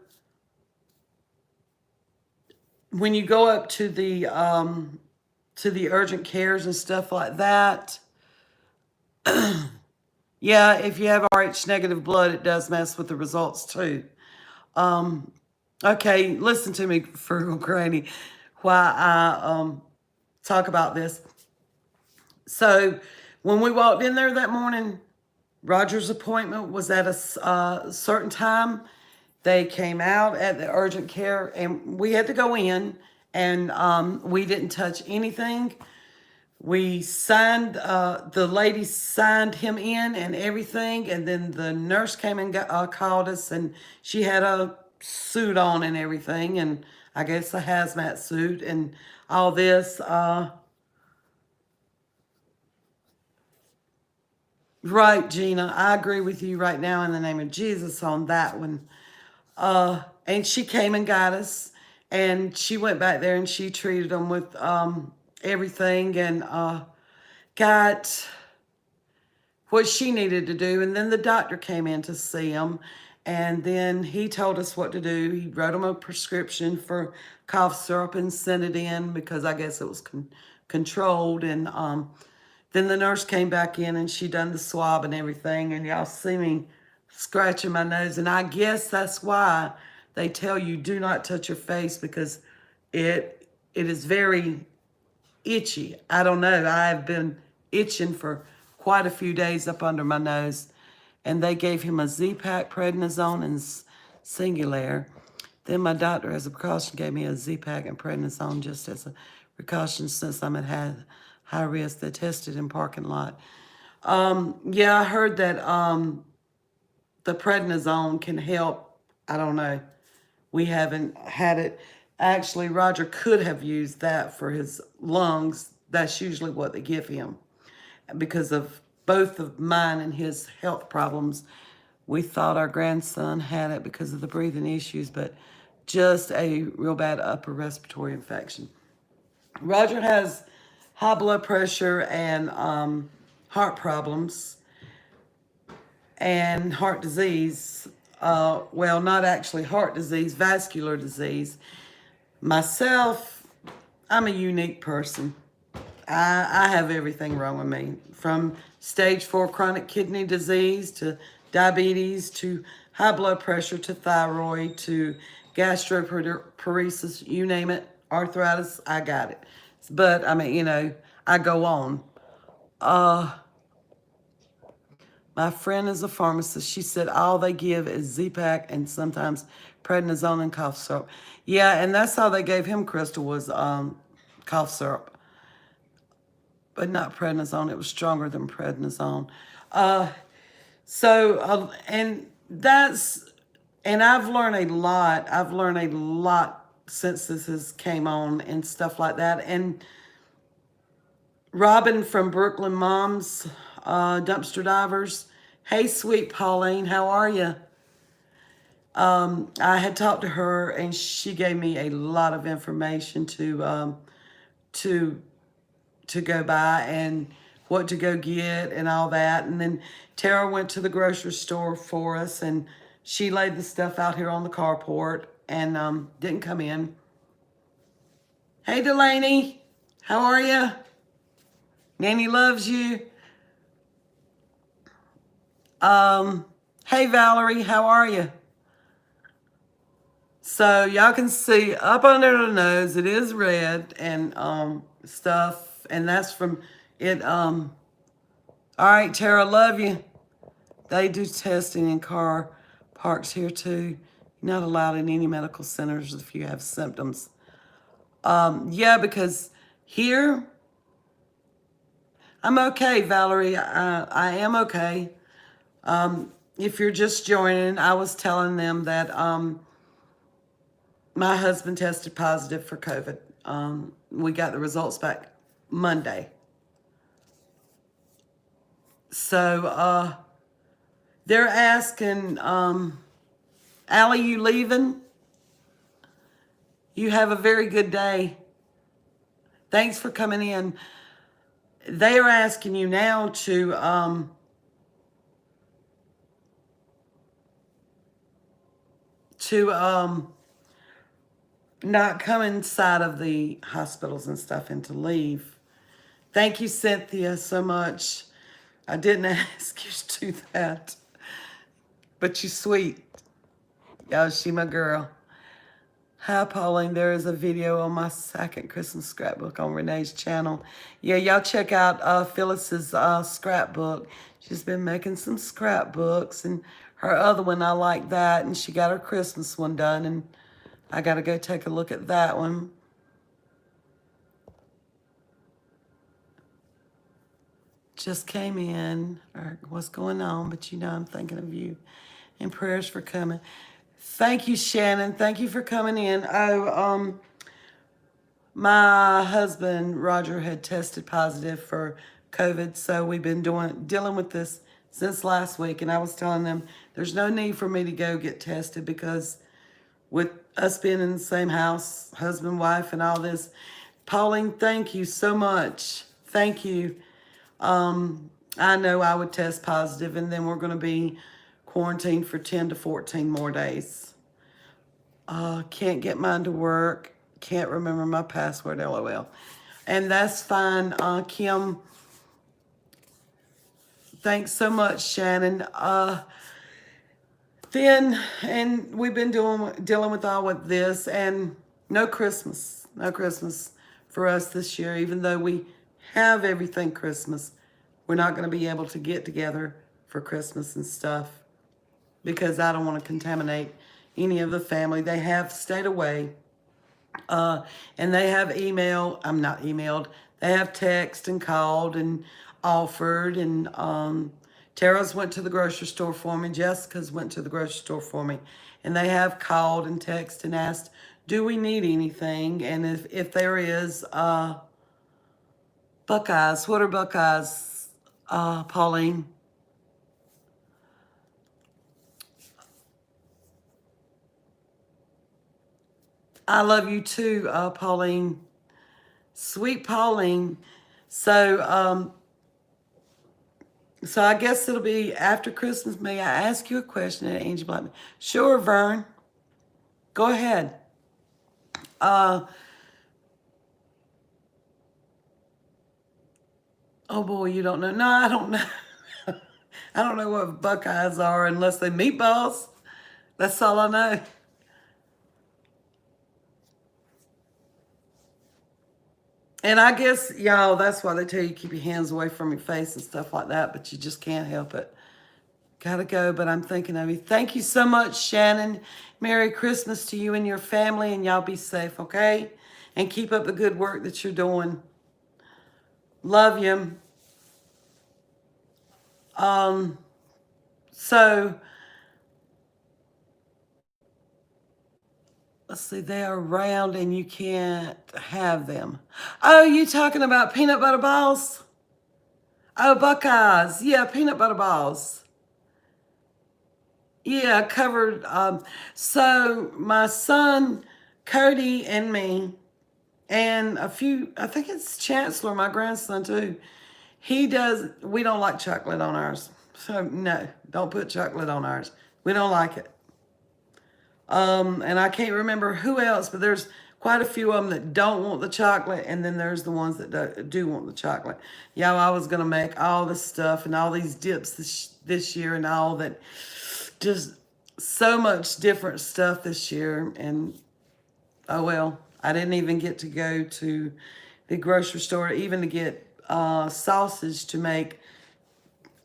when you go up to the urgent cares and stuff like that, yeah, if you have Rh negative blood, it does mess with the results too. Okay, listen to me, Frugal Granny, while I talk about this. So when we walked in there that morning, Roger's appointment was at a certain time. They came out at the urgent care, and we had to go in, and we didn't touch anything. We signed, the lady signed him in and everything, and then the nurse came and called us, and she had a suit on and everything, and I guess a hazmat suit and all this. Right, Gina, I agree with you right now in the name of Jesus on that one. And she came and got us, and she went back there and she treated them with everything, and got what she needed to do. And then the doctor came in to see him, and then he told us what to do. He wrote him a prescription for cough syrup and sent it in because I guess it was controlled. And then the nurse came back in and she done the swab and everything. And y'all see me scratching my nose. And I guess that's why they tell you do not touch your face, because it is very itchy. I don't know. I've been itching for quite a few days up under my nose. And they gave him a Z-Pack, prednisone, and Singulair. Then my doctor, as a precaution, gave me a Z-Pack and prednisone just as a precaution since I'm at high risk. They tested in parking lot. Yeah, I heard that the prednisone can help. I don't know. We haven't had it. Actually, Roger could have used that for his lungs. That's usually what they give him. Because of both of mine and his health problems, we thought our grandson had it because of the breathing issues, but just a real bad upper respiratory infection. Roger has high blood pressure and heart problems and heart disease. Well, not actually heart disease, vascular disease. Myself, I'm a unique person. I have everything wrong with me, from stage 4 chronic kidney disease to diabetes to high blood pressure to thyroid to gastroparesis, you name it, arthritis, I got it. But I mean, I go on. My friend is a pharmacist. She said all they give is Z-Pack and sometimes prednisone and cough syrup. Yeah, and that's all they gave him, Crystal, was cough syrup. But not prednisone. It was stronger than prednisone. And I've learned a lot. I've learned a lot since this has came on and stuff like that. And Robin from Brooklyn Moms, Dumpster Divers. Hey, sweet Pauline, how are you? I had talked to her, and she gave me a lot of information to go by and what to go get and all that. And then Tara went to the grocery store for us, and she laid the stuff out here on the carport and didn't come in. Hey, Delaney, how are you? Nanny loves you. Hey, Valerie, how are you? So y'all can see up under the nose, it is red and stuff, and that's from it. All right, Tara, love you. They do testing in car parks here too. You're not allowed in any medical centers if you have symptoms. Yeah, because here, I'm okay, Valerie. I am okay. If you're just joining, I was telling them that my husband tested positive for COVID. We got the results back Monday. So they're asking, Allie, you leaving? You have a very good day. Thanks for coming in. They are asking you now to not come inside of the hospitals and stuff and to leave. Thank you, Cynthia, so much. I didn't ask you to do that, but you sweet. Y'all, she my girl. Hi, Pauline. There is a video on my second Christmas scrapbook on Renee's channel. Yeah, y'all check out Phyllis's scrapbook. She's been making some scrapbooks, and her other one, I like that, and she got her Christmas one done, and I got to go take a look at that one. Just came in, or what's going on, but you know I'm thinking of you, and prayers for coming. Thank you, Shannon. Thank you for coming in. Oh, my husband, Roger, had tested positive for COVID, so we've been dealing with this since last week, and I was telling them there's no need for me to go get tested because with us being in the same house, husband, wife, and all this. Pauline, thank you so much. Thank you. I know I would test positive, and then we're going to be quarantined for 10 to 14 more days. Can't get mine to work. Can't remember my password, LOL. And that's fine. Kim, thanks so much, Shannon. And we've been dealing with all with this, and no Christmas for us this year, even though we have everything Christmas. We're not going to be able to get together for Christmas and stuff because I don't want to contaminate any of the family. They have stayed away, and they have I'm not emailed, they have texted and called and offered, and Tara's went to the grocery store for me, Jessica's went to the grocery store for me, and they have called and texted and asked, do we need anything? And if there is, Buckeyes, what are Buckeyes, Pauline? I love you too, Pauline. Sweet Pauline. So I guess it'll be after Christmas. May I ask you a question? And Angie Blackman. Sure, Vern. Go ahead. Oh boy, you don't know. No, I don't know. I don't know what Buckeyes are unless they meatballs. That's all I know. And I guess, y'all, that's why they tell you keep your hands away from your face and stuff like that, but you just can't help it. Gotta go, but I'm thinking of you. Thank you so much, Shannon. Merry Christmas to you and your family, and y'all be safe, okay? And keep up the good work that you're doing. Love you. So, let's see, they are round and you can't have them. Oh, you talking about peanut butter balls? Oh, Buckeyes. Yeah, peanut butter balls. Yeah, covered. So my son, Cody, and me, and a few, I think it's Chancellor, my grandson too. We don't like chocolate on ours. So no, don't put chocolate on ours. We don't like it. And I can't remember who else, but there's quite a few of them that don't want the chocolate, and then there's the ones that do want the chocolate. Y'all, I was going to make all this stuff and all these dips this year and all that, just so much different stuff this year, and oh well, I didn't even get to go to the grocery store even to get sausage to make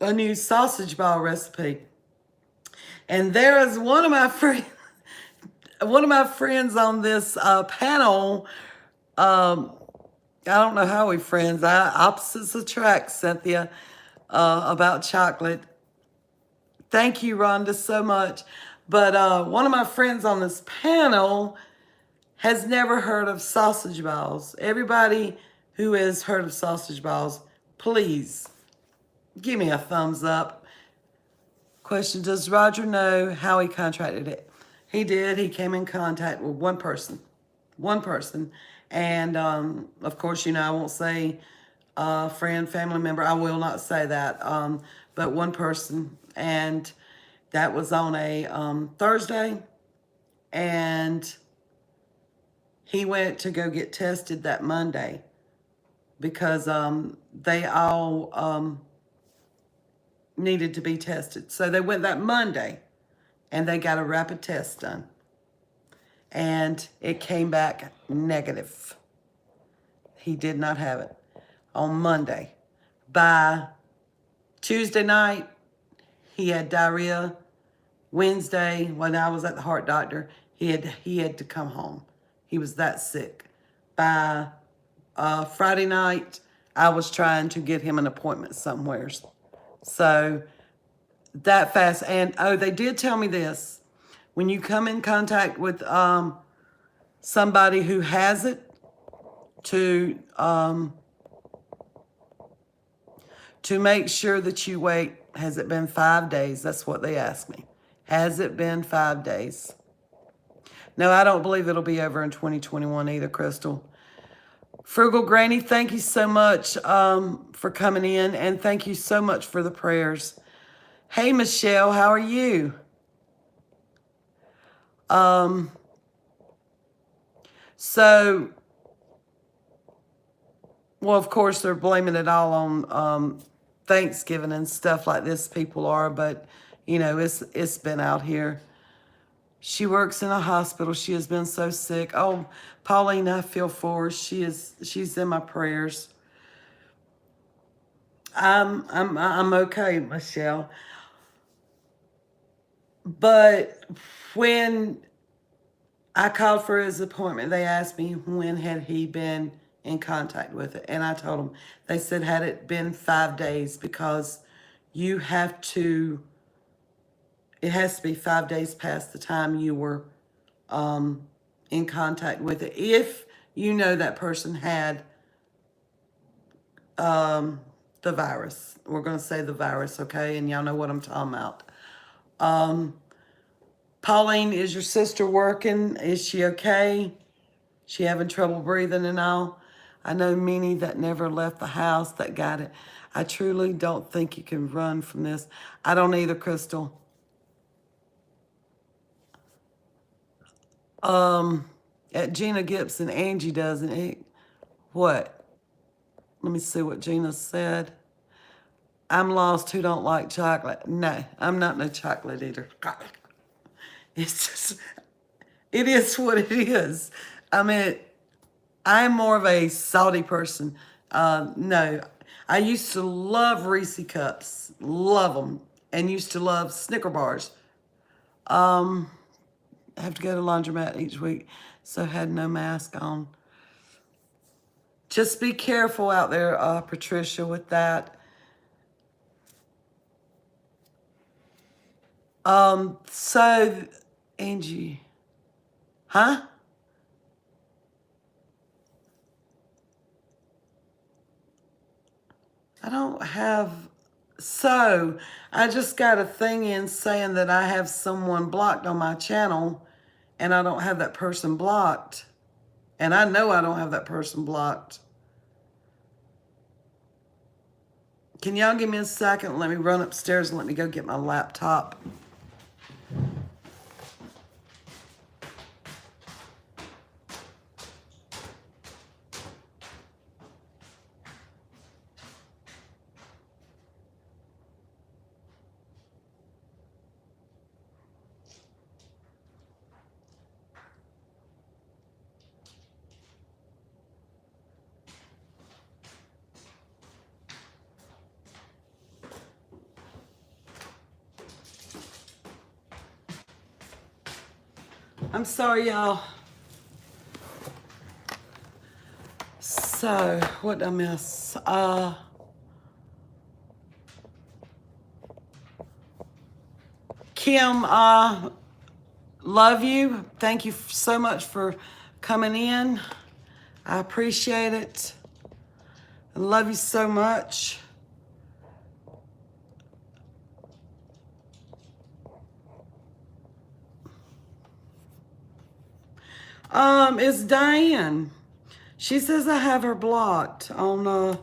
a new sausage ball recipe. And there is one of my friends on this panel. I don't know how we friends. Opposites attract, Cynthia, about chocolate. Thank you, Rhonda, so much. But one of my friends on this panel has never heard of sausage balls. Everybody who has heard of sausage balls, please give me a thumbs up. Question, does Roger know how he contracted it? He did. He came in contact with one person. And of course, I won't say friend, family member. I will not say that. But one person. And that was on a Thursday. And he went to go get tested that Monday because they all needed to be tested. So they went that Monday and they got a rapid test done. And it came back negative. He did not have it on Monday. By Tuesday night, he had diarrhea. Wednesday, when I was at the heart doctor, he had to come home. He was that sick. By Friday night, I was trying to get him an appointment somewhere. So that fast. And oh, they did tell me this. When you come in contact with somebody who has it, to make sure that you wait, has it been 5 days? That's what they asked me. Has it been 5 days? No, I don't believe it'll be over in 2021 either, Crystal. Frugal Granny, thank you so much for coming in, and thank you so much for the prayers. Hey, Michelle, how are you? So, well, of course, they're blaming it all on Thanksgiving and stuff like this. People are, but you know, it's been out here. She works in a hospital. She has been so sick. Oh, Pauline, I feel for her. She's in my prayers. I'm okay, Michelle. But when I called for his appointment, they asked me when had he been in contact with it. And I told them, they said, had it been 5 days, because you have to, it has to be 5 days past the time you were in contact with it. If you know that person had the virus, we're going to say the virus, okay? And y'all know what I'm talking about. Pauline, is your sister working? Is she okay? She having trouble breathing and all? I know many that never left the house that got it. I truly don't think you can run from this. I don't either, Crystal. At Gina Gibson, Angie doesn't. What? Let me see what Gina said. I'm lost who don't like chocolate. No, I'm not no chocolate eater. It's just, it is what it is. I mean, I'm more of a salty person. No, I used to love Reese cups, love them, and used to love Snicker bars. I have to go to laundromat each week, so had no mask on. Just be careful out there, Patricia, with that. So, Angie, huh? I don't have, so I just got a thing in saying that I have someone blocked on my channel and I don't have that person blocked. And I know I don't have that person blocked. Can y'all give me a second? Let me run upstairs and let me go get my laptop. I'm sorry, y'all. So, what did I miss? Kim, love you. Thank you so much for coming in. I appreciate it. I love you so much. It's Diane. She says I have her blocked on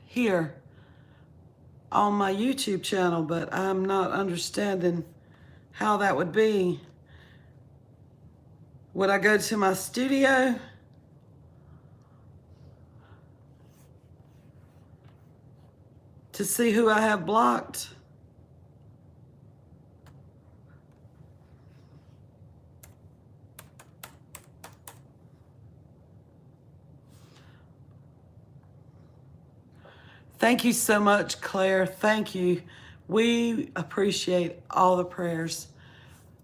here on my YouTube channel, but I'm not understanding how that would be. Would I go to my studio? To see who I have blocked? Thank you so much, Claire. Thank you. We appreciate all the prayers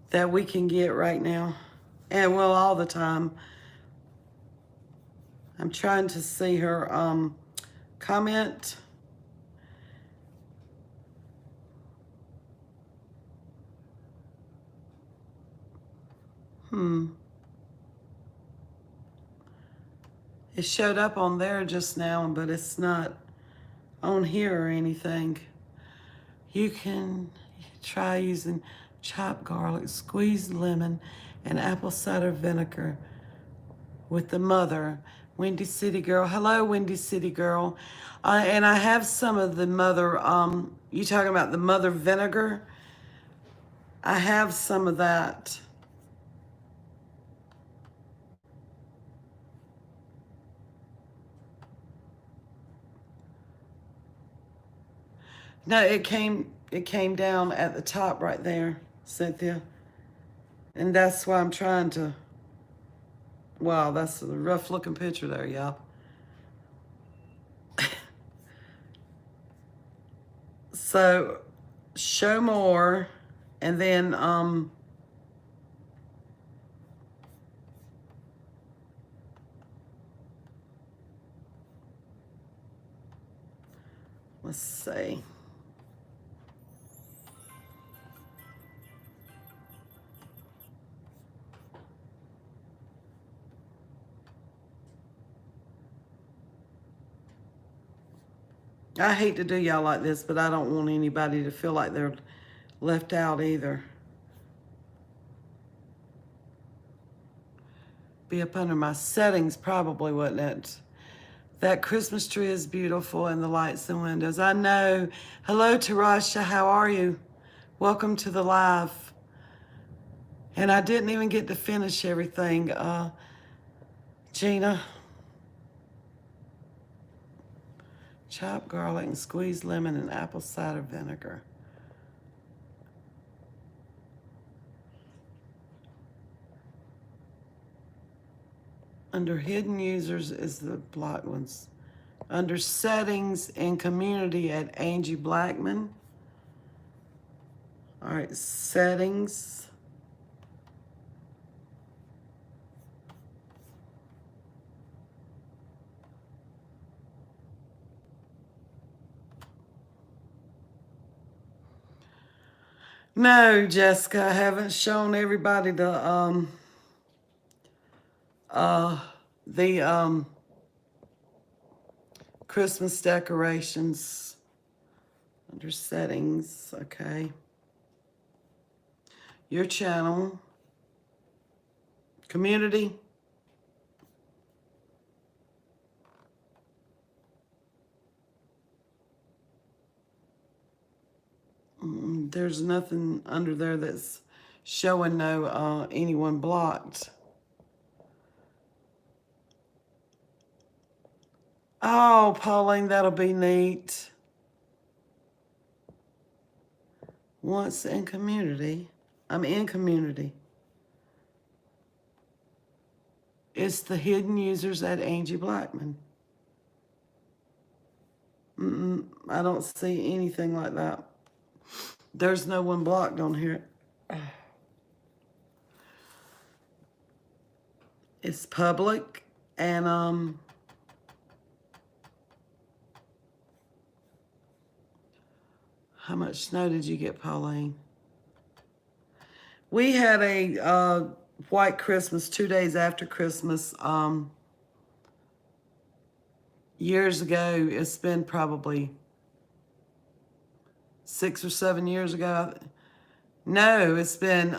that we can get right now. And well, all the time. I'm trying to see her comment. It showed up on there just now, but it's not on here or anything. You can try using chopped garlic, squeezed lemon, and apple cider vinegar with the mother. Windy City Girl. Hello, Windy City Girl. And I have some of the mother, you talking about the mother vinegar? I have some of that. No, it came down at the top right there, Cynthia. And that's why I'm trying to, wow, that's a rough looking picture there, y'all. So show more, and then let's see. I hate to do y'all like this, but I don't want anybody to feel like they're left out either. Be up under my settings probably, wouldn't it? That Christmas tree is beautiful and the lights and windows. I know. Hello, Tarasha. How are you? Welcome to the live. And I didn't even get to finish everything, Gina. Chopped garlic and squeezed lemon and apple cider vinegar. Under hidden users is the blocked ones. Under settings and community at Angie Blackman. All right, settings. No, Jessica, I haven't shown everybody the Christmas decorations. Under settings, okay. Your channel. Community. There's nothing under there that's showing no anyone blocked. Oh, Pauline, that'll be neat. Once in community. I'm in community. It's the hidden users at Angie Blackman. I don't see anything like that. There's no one blocked on here. It's public, and how much snow did you get, Pauline? We had a white Christmas 2 days after Christmas years ago. It's been probably 6 or 7 years ago. No, it's been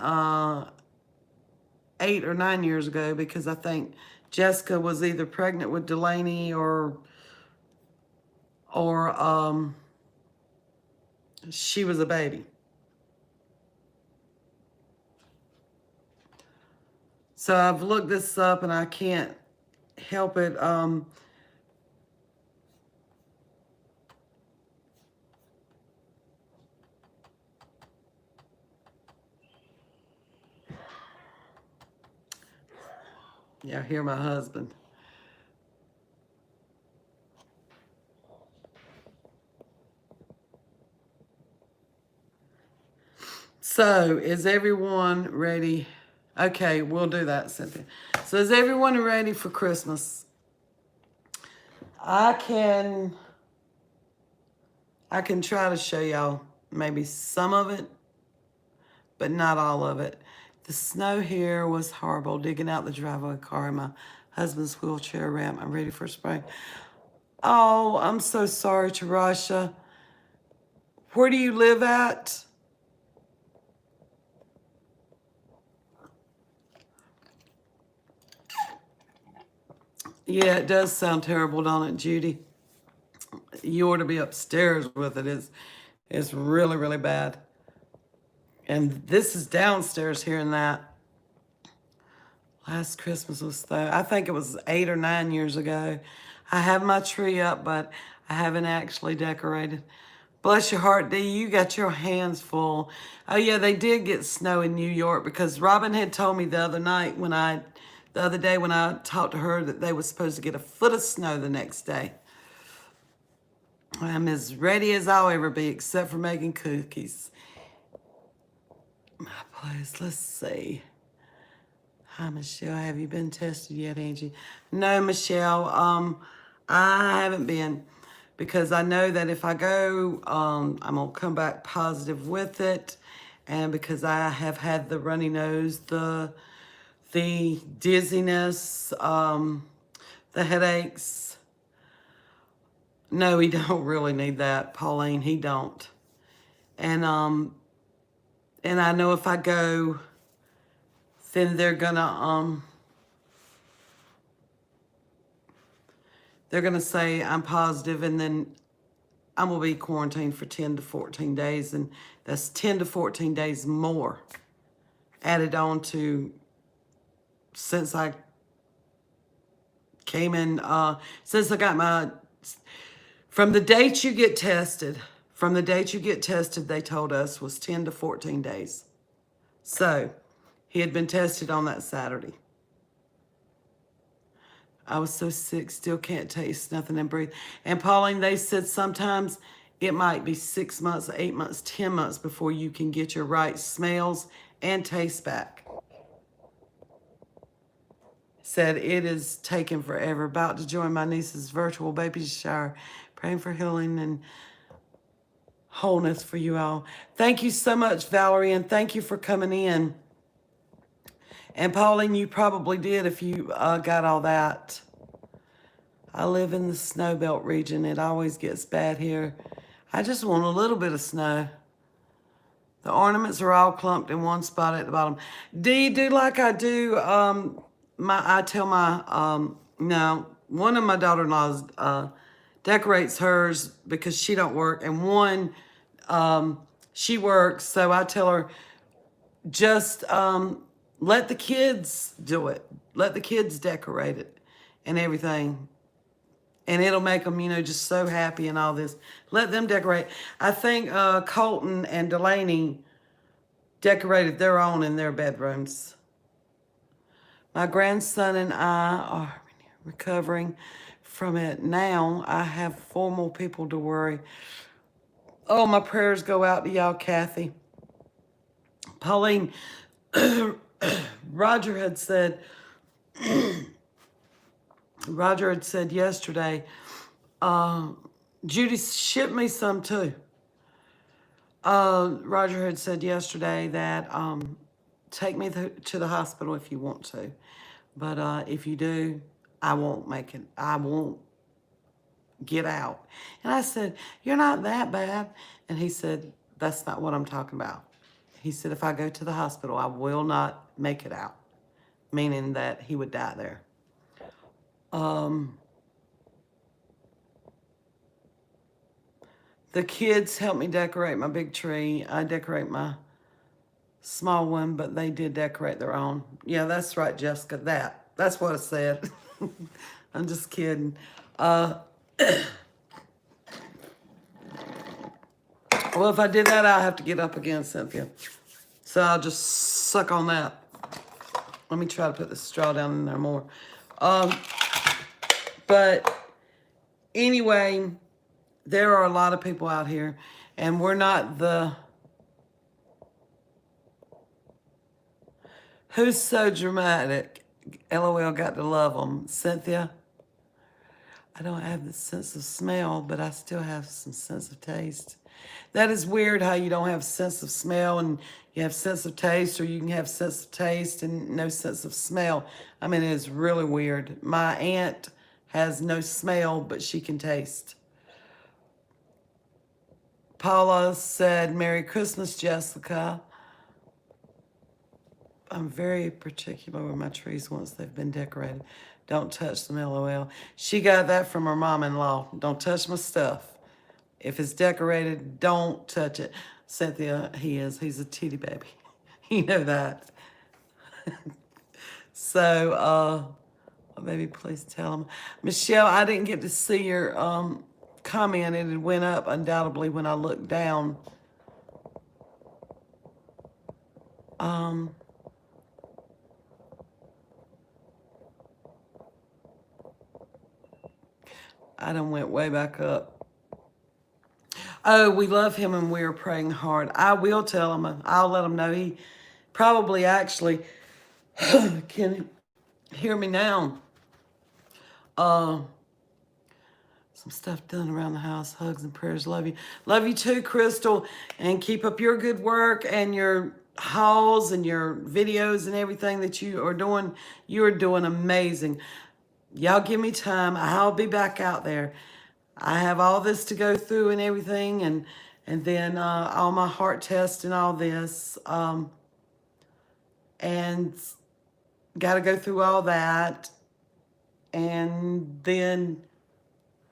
8 or 9 years ago, because I think Jessica was either pregnant with Delaney or she was a baby. So I've looked this up and I can't help it. Yeah, hear my husband. So is everyone ready? Okay, we'll do that, Cynthia. So is everyone ready for Christmas? I can try to show y'all maybe some of it, but not all of it. The snow here was horrible. Digging out the driveway car in my husband's wheelchair ramp. I'm ready for spring. Oh, I'm so sorry, Tarasha. Where do you live at? Yeah, it does sound terrible, don't it, Judy? You ought to be upstairs with it. It's really, really bad. And this is downstairs here and that. Last Christmas was though, I think it was 8 or 9 years ago. I have my tree up, but I haven't actually decorated. Bless your heart, Dee, you got your hands full. Oh yeah, they did get snow in New York because Robin had told me the other day when I talked to her that they were supposed to get a foot of snow the next day. I'm as ready as I'll ever be, except for making cookies. My place, let's see. Hi, Michelle. Have you been tested yet, Angie? No, Michelle. I haven't been because I know that if I go, I'm gonna come back positive with it, and because I have had the runny nose, the dizziness, the headaches. No, he don't really need that, Pauline. He don't. And I know if I go, then they're gonna say I'm positive, and then I'm gonna be quarantined for 10 to 14 days, and that's 10 to 14 days more added on to since I came in, since I got my, from the date you get tested, they told us was 10 to 14 days. So he had been tested on that Saturday. I was so sick, still can't taste nothing and breathe. And Pauline, they said sometimes it might be 6 months, 8 months, 10 months before you can get your right smells and taste back. Said it is taking forever. About to join my niece's virtual baby shower. Praying for healing and wholeness for you all. Thank you so much, Valerie, and thank you for coming in. And Pauline, you probably did if you got all that. I live in the snow belt region. It always gets bad here. I just want a little bit of snow. The ornaments are all clumped in one spot at the bottom. Do like I do. I tell my no, one of my daughter-in-laws decorates hers because she don't work, and one she works. So I tell her just let the kids do it. Let the kids decorate it and everything. And it'll make them, just so happy and all this. Let them decorate. I think Colton and Delaney decorated their own in their bedrooms. My grandson and I are recovering from it now. I have 4 more people to worry. Oh, my prayers go out to y'all, Kathy. Pauline, Roger had said yesterday, Judy, ship me some too. Roger had said yesterday that take me to the hospital if you want to. But if you do, I won't make it. I won't get out. And I said, you're not that bad. And he said, that's not what I'm talking about. He said, if I go to the hospital, I will not make it out. Meaning that he would die there. The kids help me decorate my big tree. I decorate my small one, but they did decorate their own. Yeah, that's right, Jessica. That's what I said. I'm just kidding. Well, if I did that, I'll have to get up again, Cynthia. So I'll just suck on that. Let me try to put the straw down in there more. But anyway, there are a lot of people out here, and we're not the... Who's so dramatic? LOL, got to love them. Cynthia, I don't have the sense of smell, but I still have some sense of taste. That is weird how you don't have sense of smell and you have sense of taste, or you can have sense of taste and no sense of smell. I mean, it is really weird. My aunt has no smell, but she can taste. Paula said, Merry Christmas, Jessica. I'm very particular with my trees once they've been decorated. Don't touch them, LOL. She got that from her mom-in-law. Don't touch my stuff. If it's decorated, don't touch it. Cynthia, he's a titty baby. You know that. So, baby, please tell him. Michelle, I didn't get to see your comment. It had went up undoubtedly when I looked down. I done went way back up. Oh, we love him and we are praying hard. I will tell him. I'll let him know. He probably actually can hear me now. Some stuff done around the house. Hugs and prayers. Love you. Love you too, Crystal. And keep up your good work and your hauls and your videos and everything that you are doing. You are doing amazing. Y'all give me time. I'll be back out there. I have all this to go through and everything, and then all my heart tests and all this, and got to go through all that, and then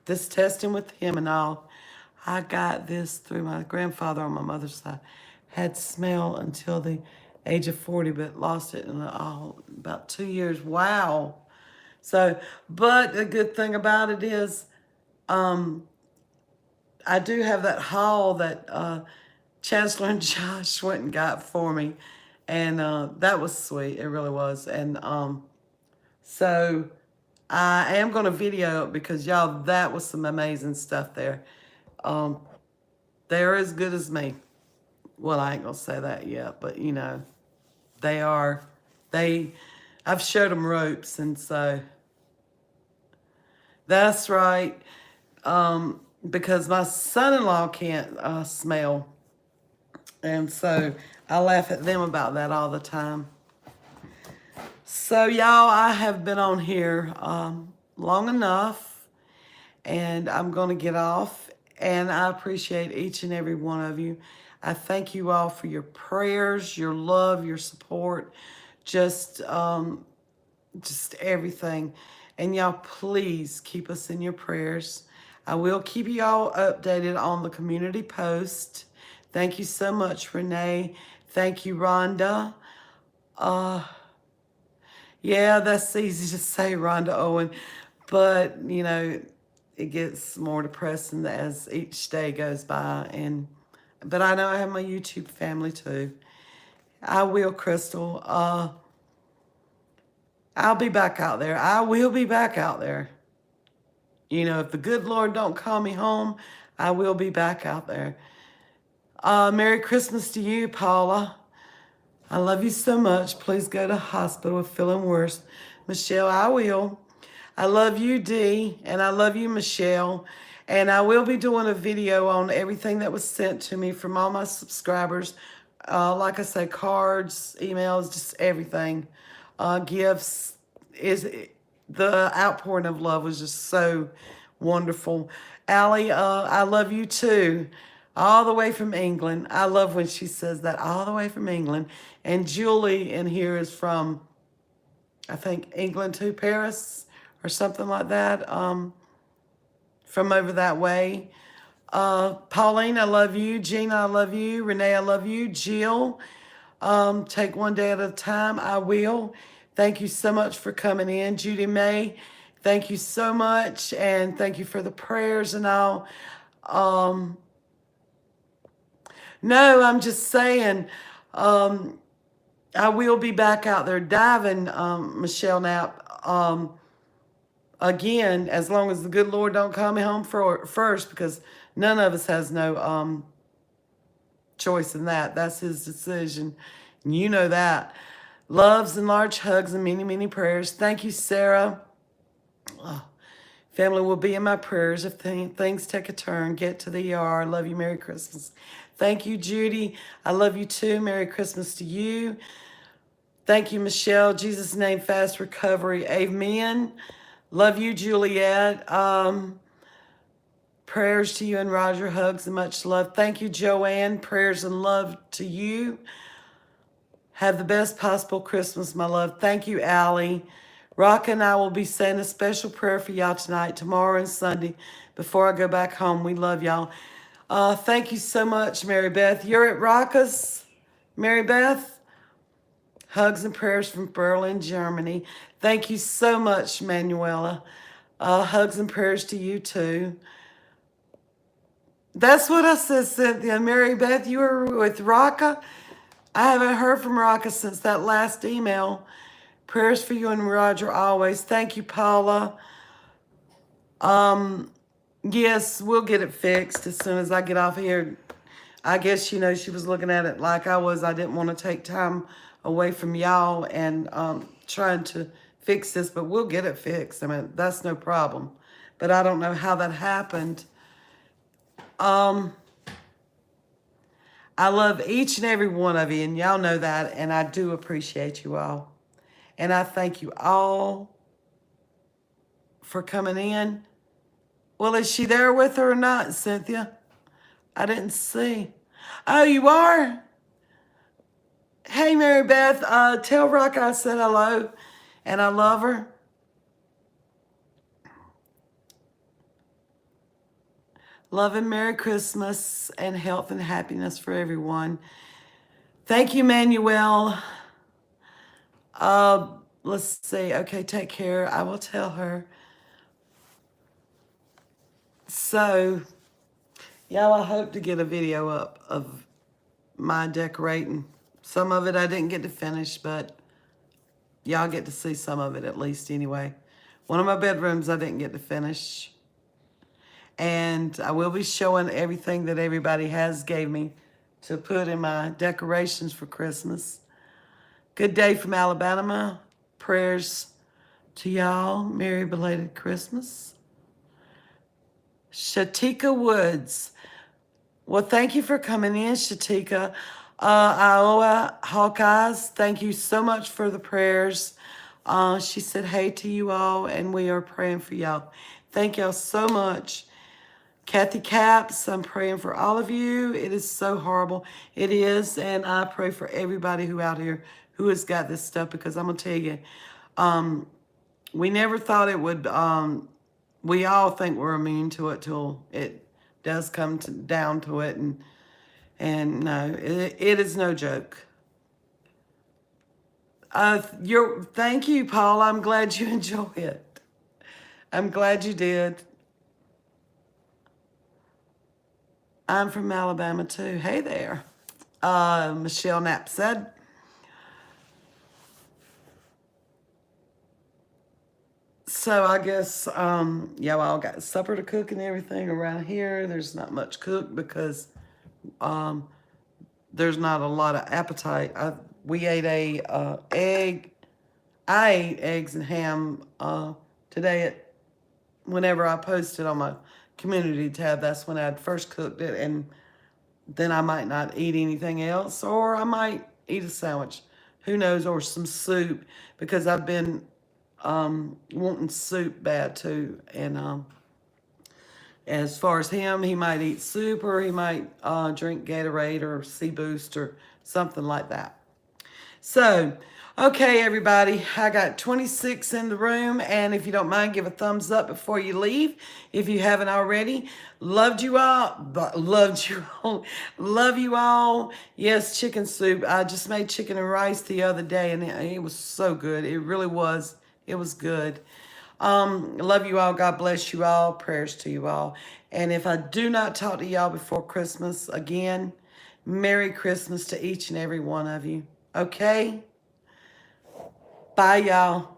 this testing with him and all. I got this through my grandfather on my mother's side. Had smell until the age of 40, but lost it in about 2 years. Wow. So, but the good thing about it is, I do have that haul that Chancellor and Josh went and got for me, and that was sweet. It really was. And so I am going to video it because y'all, that was some amazing stuff there. They're as good as me. Well, I ain't going to say that yet, but you know, they are. I've showed them ropes, and so that's right. Because my son-in-law can't smell, and so I laugh at them about that all the time. So y'all, I have been on here long enough, and I'm going to get off, and I appreciate each and every one of you. I thank you all for your prayers, your love, your support, just everything. And y'all, please keep us in your prayers. I will keep y'all updated on the community post. Thank you so much, Renee. Thank you, Rhonda. Yeah, that's easy to say, Rhonda Owen, but you know, it gets more depressing as each day goes by. But I know I have my YouTube family too. I will, Crystal. I'll be back out there. I will be back out there. You know, if the good Lord don't call me home, I will be back out there. Merry Christmas to you, Paula. I love you so much. Please go to hospital if feeling worse. Michelle, I will. I love you, Dee, and I love you, Michelle. And I will be doing a video on everything that was sent to me from all my subscribers. Like I say, cards, emails, just everything. Gifts. The outpouring of love was just so wonderful. Allie, I love you too. All the way from England. I love when she says that, all the way from England. And Julie in here is from, I think, England to Paris or something like that. From over that way. Pauline, I love you. Gina, I love you. Renee, I love you. Jill, Take one day at a time. I will. Thank you so much for coming in. Judy May, thank you so much. And thank you for the prayers and all. No, I'm just saying, I will be back out there diving, Michelle Knapp, again, as long as the good Lord don't call me home first, because none of us has no choice in that. That's his decision. And you know that. Loves and large hugs and many, many prayers. Thank you, Sarah. Oh, family will be in my prayers if things take a turn. Get to the ER. Love you. Merry Christmas. Thank you, Judy. I love you too. Merry Christmas to you. Thank you, Michelle. Jesus' name, fast recovery. Amen. Love you, Juliet. Prayers to you and Roger. Hugs and much love. Thank you, Joanne. Prayers and love to you. Have the best possible Christmas, my love. Thank you, Allie. Rock and I will be saying a special prayer for y'all tonight, tomorrow, and Sunday before I go back home. We love y'all. Thank you so much, Mary Beth. You're at Rocca's, Mary Beth? Hugs and prayers from Berlin, Germany. Thank you so much, Manuela. Hugs and prayers to you, too. That's what I said, Cynthia. Mary Beth, you were with Rocca? I haven't heard from Rocca since that last email. Prayers for you and Roger always. Thank you, Paula. Yes, we'll get it fixed as soon as I get off here. I guess, she was looking at it like I was. I didn't want to take time away from y'all and trying to fix this, but we'll get it fixed. I mean, that's no problem. But I don't know how that happened. I love each and every one of you, and y'all know that, and I do appreciate you all. And I thank you all for coming in. Well, is she there with her or not, Cynthia? I didn't see. Oh, you are? Hey, Mary Beth, tell Rock I said hello, and I love her. Love and Merry Christmas and health and happiness for everyone. Thank you, Manuel. Let's see. Okay, take care. I will tell her. So, y'all, I hope to get a video up of my decorating. Some of it I didn't get to finish, but y'all get to see some of it at least anyway. One of my bedrooms I didn't get to finish. And I will be showing everything that everybody has gave me to put in my decorations for Christmas. Good day from Alabama. Prayers to y'all. Merry belated Christmas. Shatika Woods. Well, thank you for coming in, Shatika. Iowa Hawkeyes, thank you so much for the prayers. She said, hey to you all, and we are praying for y'all. Thank y'all so much. Kathy Caps, I'm praying for all of you. It is so horrible. It is, and I pray for everybody who out here who has got this stuff, because I'm going to tell you, we never thought it would, we all think we're immune to it till it does come down to it, and no, it is no joke. Thank you, Paul. I'm glad you enjoy it. I'm glad you did. I'm from Alabama too. Hey there. Michelle Knapp said. So I guess, y'all all got supper to cook and everything around here. There's not much cooked because there's not a lot of appetite. We ate a egg. I ate eggs and ham today whenever I posted on my community tab. That's when I'd first cooked it, and then I might not eat anything else, or I might eat a sandwich. Who knows, or some soup, because I've been wanting soup bad too. And as far as him, he might eat soup, or he might drink Gatorade or Sea Boost or something like that. So, okay, everybody, I got 26 in the room, and if you don't mind, give a thumbs up before you leave if you haven't already. Loved you all, loved you all, love you all. Yes, chicken soup. I just made chicken and rice the other day, and it was so good. It really was. It was good. Love you all. God bless you all. Prayers to you all. And if I do not talk to y'all before Christmas again, Merry Christmas to each and every one of you. Okay? Bye, y'all.